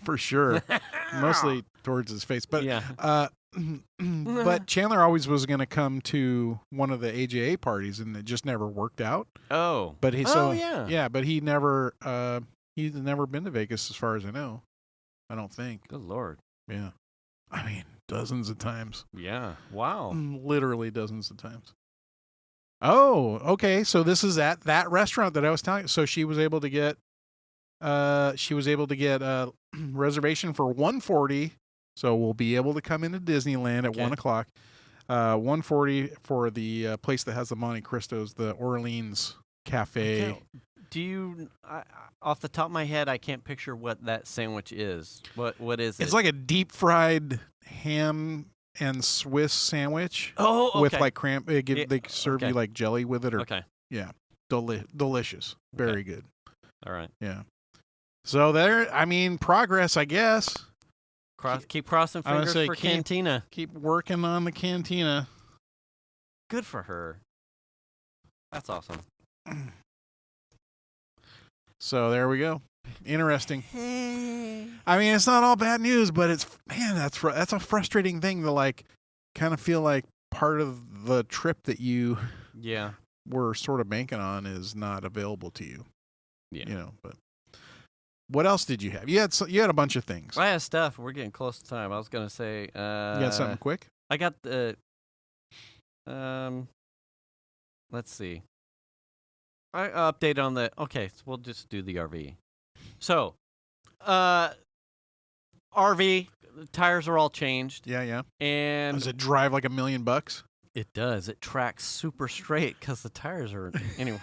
For sure. Mostly towards his face. But yeah. But Chandler always was going to come to one of the AJA parties, and it just never worked out. Oh. But he yeah. But he never he's never been to Vegas as far as I know. I don't think. Good Lord. Yeah. I mean, dozens of times. Yeah. Wow. Literally dozens of times. Oh, okay. So this is at that restaurant that I was telling you. So she was able to get a reservation for $140. So we'll be able to come into Disneyland at 1 o'clock. $140 for the place that has the Monte Cristos, the Orleans Cafe. Okay. Do you, off the top of my head, I can't picture what that sandwich is. What is it? It's like a deep fried ham and Swiss sandwich. Oh, okay. With like they serve you like jelly with it. Okay. Yeah. Delicious. Very good. All right. Yeah. So progress, I guess. Keep crossing fingers for Cantina. Keep working on the Cantina. Good for her. That's awesome. So there we go. Interesting. I mean, it's not all bad news, but that's a frustrating thing to like kind of feel like part of the trip that you were sort of banking on is not available to you. Yeah. You know, but what else did you have? You had a bunch of things. I had stuff. We're getting close to time. I was going to say you got something quick? I got the let's see. I updated on so we'll just do the RV. So, RV tires are all changed. Yeah. And does it drive like $1 million? It does. It tracks super straight because the tires are anyway.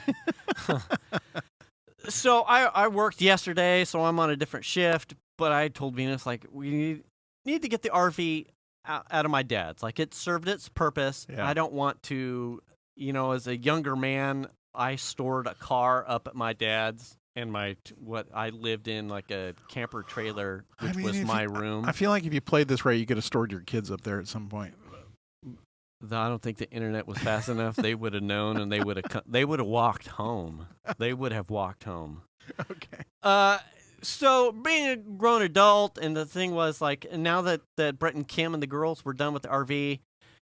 So I worked yesterday, so I'm on a different shift. But I told Venus like we need to get the RV out of my dad's. Like it served its purpose. Yeah. I don't want to, as a younger man. I stored a car up at my dad's and what I lived in like a camper trailer, which was my room. I feel like if you played this right, you could have stored your kids up there at some point. I don't think the internet was fast enough. They would have known, and they would have walked home. They would have walked home. Okay. So being a grown adult, and the thing was like, now that Brett and Kim and the girls were done with the RV,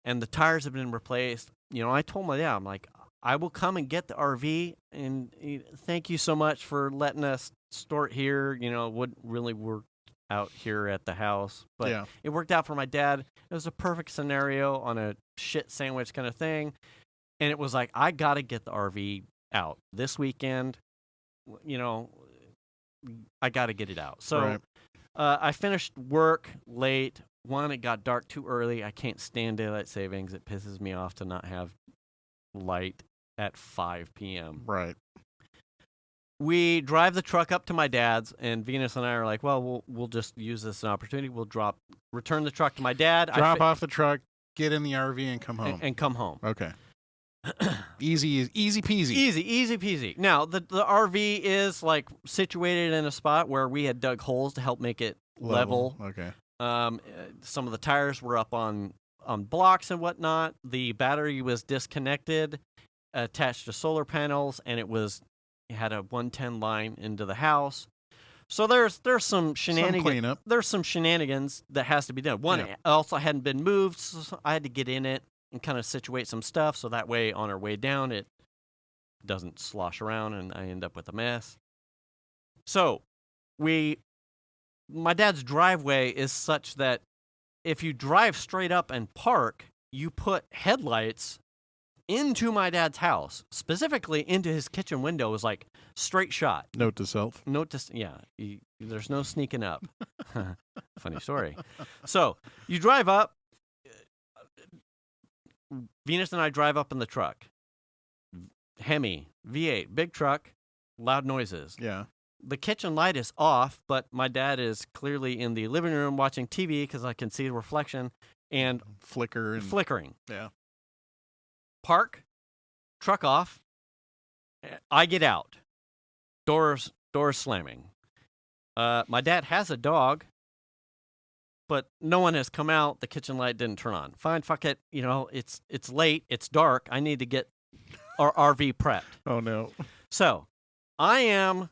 and the tires have been replaced, I told my dad, I'm like, I will come and get the RV, and thank you so much for letting us store it here. It wouldn't really work out here at the house, but it worked out for my dad. It was a perfect scenario on a shit sandwich kind of thing, and it was like, I got to get the RV out this weekend. I got to get it out. So I finished work late. One, it got dark too early. I can't stand daylight savings. It pisses me off to not have light at 5 p.m. Right. We drive the truck up to my dad's, and Venus and I are like, well, we'll just use this as an opportunity. We'll return the truck to my dad. Drop off the truck, get in the RV, and come home. And come home. Okay. Easy peasy. Easy peasy. Now, the RV is like situated in a spot where we had dug holes to help make it level. Okay. Some of the tires were up on blocks and whatnot. The battery was disconnected, attached to solar panels, and it had a 110 line into the house. So there's some shenanigans. Some cleanup. There's some shenanigans that has to be done. One, also hadn't been moved, so I had to get in it and kind of situate some stuff so that way on our way down it doesn't slosh around and I end up with a mess. So my dad's driveway is such that if you drive straight up and park, you put headlights into my dad's house, specifically into his kitchen window, is like straight shot. Note to self. There's no sneaking up. Funny story. So you drive up. Venus and I drive up in the truck. Hemi, V8, big truck, loud noises. Yeah. The kitchen light is off, but my dad is clearly in the living room watching TV because I can see the reflection and flickering. Yeah. Park, truck off. I get out. Doors slamming. My dad has a dog. but no one has come out. The kitchen light didn't turn on. Fine, fuck it. You know, it's late. It's dark. I need to get our RV prepped. Oh, no. So I am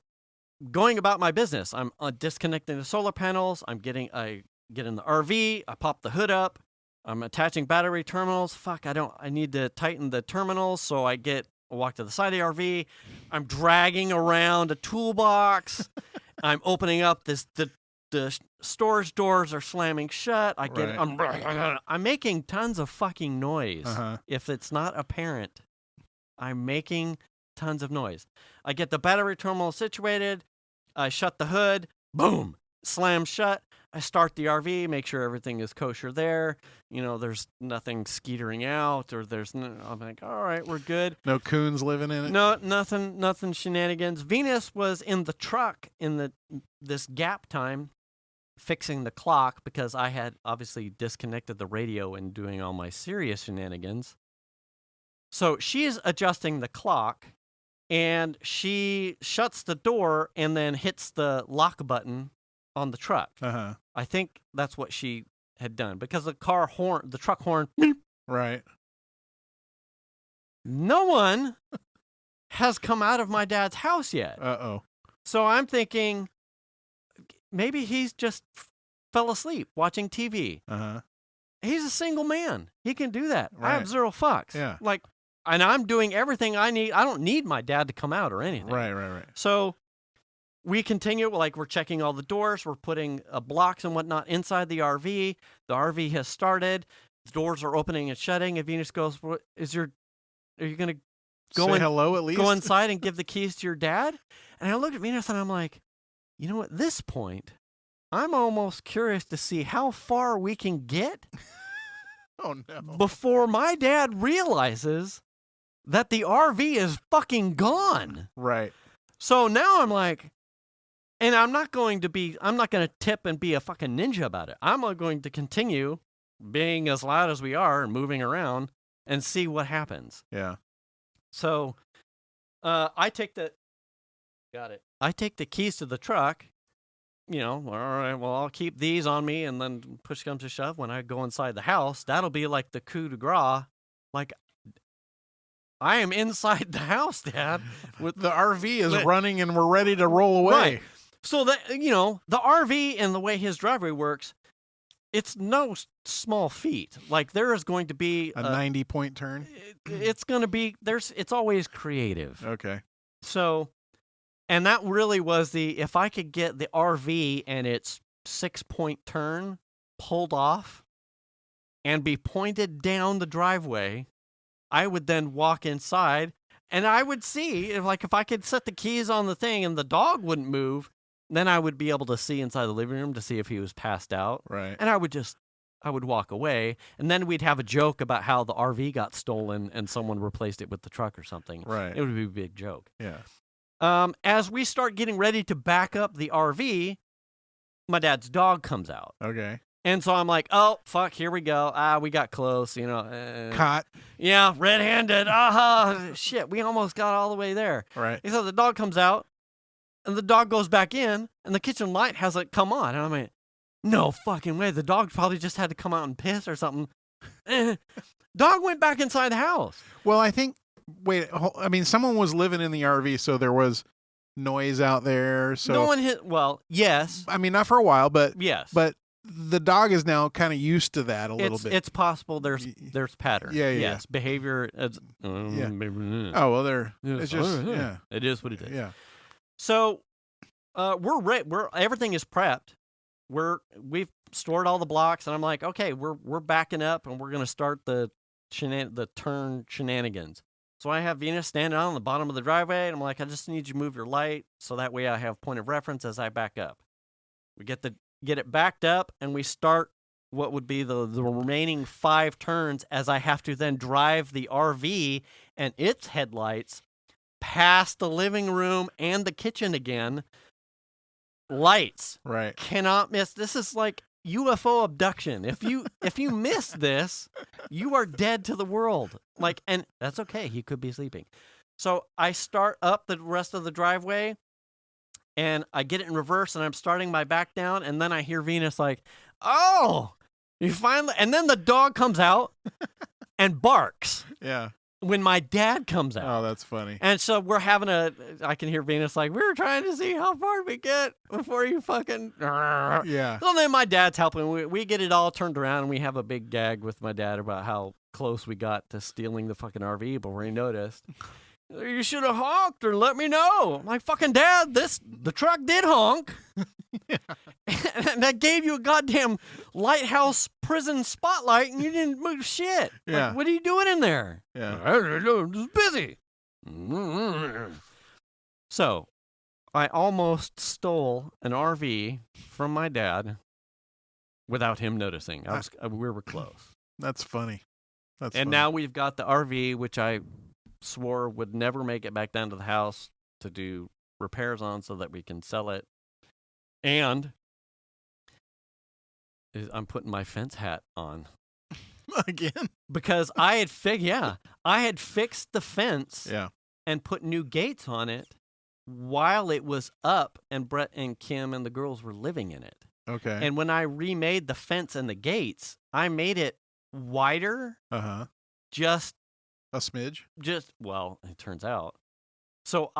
going about my business. I'm disconnecting the solar panels. I get in the RV. I pop the hood up. I'm attaching battery terminals. Fuck, I need to tighten the terminals. So I walk to the side of the RV. I'm dragging around a toolbox. I'm opening up the storage doors are slamming shut. I'm making tons of fucking noise. If it's not apparent, I'm making tons of noise. I get the battery terminal situated. I shut the hood. Boom, slam shut. I start the RV, make sure everything is kosher there. You know, there's nothing skeetering out, or I'm like, all right, we're good. No coons living in it? No, nothing shenanigans. Venus was in the truck in this gap time fixing the clock because I had obviously disconnected the radio and doing all my serious shenanigans. So she is adjusting the clock, and she shuts the door and then hits the lock button on the truck. I think that's what she had done because the truck horn. Right. No one has come out of my dad's house yet. Uh-oh. So I'm thinking maybe he's just fell asleep watching TV. He's a single man. He can do that. Right. I have zero fucks. Yeah. And I'm doing everything I need. I don't need my dad to come out or anything. Right. So we continue, we're checking all the doors. We're putting blocks and whatnot inside the RV. The RV has started. The doors are opening and shutting. And Venus goes, are you going to Say hello at least? Go inside and give the keys to your dad? And I look at Venus and I'm like, you know, at this point, I'm almost curious to see how far we can get Oh, no. before my dad realizes that the RV is fucking gone. Right. So now I'm like, and I'm not going to tip and be a fucking ninja about it. I'm going to continue being as loud as we are and moving around and see what happens. Yeah. So I take the keys to the truck. You know, all right, well, I'll keep these on me, and then push comes to shove, when I go inside the house, that'll be like the coup de grace. Like, I am inside the house, Dad. With the RV is running, and we're ready to roll away. Right. So that, you know, the RV and the way his driveway works, it's no small feat. Like, there is going to be a 90-point turn. It's going to be it's always creative. Okay. So, and that really was if I could get the RV and its 6-point turn pulled off and be pointed down the driveway, I would then walk inside and I would see if I could set the keys on the thing and the dog wouldn't move, then I would be able to see inside the living room to see if he was passed out. Right. And I would walk away, and then we'd have a joke about how the RV got stolen and someone replaced it with the truck or something. Right. It would be a big joke. Yeah. As we start getting ready to back up the RV, my dad's dog comes out. Okay. And so I'm like, oh, fuck, here we go. We got close, you know. Caught. Yeah, red-handed. Shit, we almost got all the way there. Right. And so the dog comes out, and the dog goes back in, and the kitchen light hasn't come on. And I'm like, no fucking way. The dog probably just had to come out and piss or something. Dog went back inside the house. Well, someone was living in the RV, so there was noise out there. So no one yes. I mean, not for a while, but yes. But the dog is now kind of used to that a little bit. It's possible there's pattern. Yeah. Yes, behavior. Yeah. Oh well, it's just It is what it is. Yeah. So, we're ready. Everything is prepped. We've stored all the blocks, and I'm like, okay, we're backing up, and we're gonna start the turn shenanigans. So I have Venus standing on the bottom of the driveway, and I'm like, I just need you to move your light so that way I have point of reference as I back up. We get it backed up, and we start what would be the remaining 5 turns as I have to then drive the RV and its headlights past the living room and the kitchen again. Lights. Right. Cannot miss. This is like UFO abduction. If you miss this, you are dead to the world. And that's okay. He could be sleeping. So I start up the rest of the driveway, and I get it in reverse, and I'm starting my back down, and then I hear Venus like, oh, you finally, and then the dog comes out and barks. Yeah. When my dad comes out. Oh, that's funny. And so we're having I can hear Venus like, we were trying to see how far we get before you fucking. Yeah. So then my dad's helping. We get it all turned around, and we have a big gag with my dad about how close we got to stealing the fucking RV before he noticed. You should have honked or let me know. I'm like, fucking dad, the truck did honk. Yeah. And that gave you a goddamn lighthouse prison spotlight, and you didn't move shit. Yeah. Like, what are you doing in there? Yeah. I'm just busy. So, I almost stole an RV from my dad without him noticing. We were close. That's funny. That's and funny. now we've got the RV, which I swore would never make it back down to the house to do repairs on so that we can sell it. And I'm putting my fence hat on. Again? Because I had fixed the fence and put new gates on it while it was up, and Brett and Kim and the girls were living in it. Okay. And when I remade the fence and the gates, I made it wider. Just a smidge? Well, it turns out. So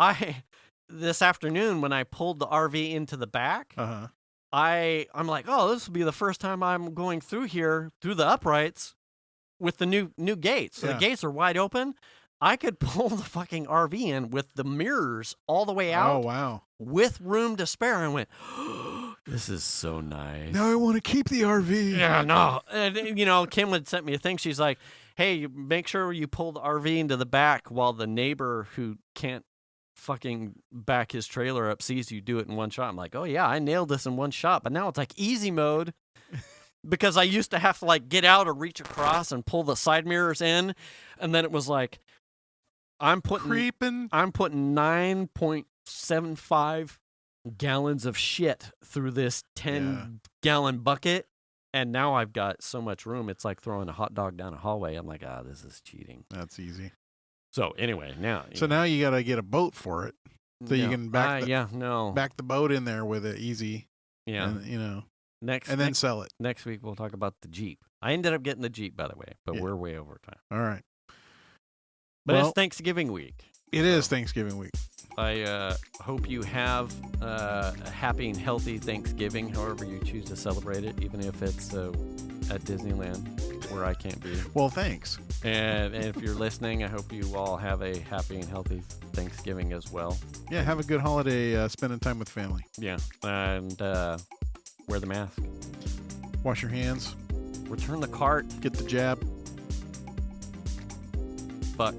this afternoon when I pulled the RV into the back, I'm like, oh, this will be the first time I'm going through here through the uprights with the new gates. So the gates are wide open. I could pull the fucking RV in with the mirrors all the way out. Oh, wow. With room to spare. And went, oh, this is so nice. Now I want to keep the RV. Yeah, no. And, Kim had sent me a thing. She's like, hey, make sure you pull the RV into the back while the neighbor who can't fucking back his trailer up sees you do it in one shot. I'm like, oh, yeah, I nailed this in one shot. But now it's like easy mode. Because I used to have to like get out or reach across and pull the side mirrors in. And then it was like, I'm putting 9.75 gallons of shit through this 10-gallon bucket, and now I've got so much room. It's like throwing a hot dog down a hallway. I'm like, this is cheating. That's easy. So anyway, now now you got to get a boat for it, so you can back the boat in there with it easy. Yeah, and, then sell it. Next week we'll talk about the Jeep. I ended up getting the Jeep, by the way, but we're way over time. All right. But it's Thanksgiving week. It is Thanksgiving week. I hope you have a happy and healthy Thanksgiving, however you choose to celebrate it, even if it's at Disneyland, where I can't be. Well, thanks. And if you're listening, I hope you all have a happy and healthy Thanksgiving as well. Yeah, have a good holiday spending time with family. Yeah, and wear the mask. Wash your hands. Return the cart. Get the jab. Fuck.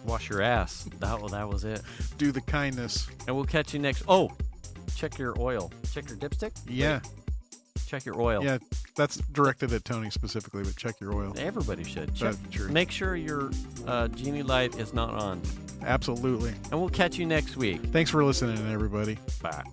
Wash your ass. That was it. Do the kindness. And we'll catch you next. Oh, check your oil. Check your dipstick? Yeah. Check your oil. Yeah, that's directed at Tony specifically, but check your oil. Everybody should. That's true. Make sure your genie light is not on. Absolutely. And we'll catch you next week. Thanks for listening, everybody. Bye.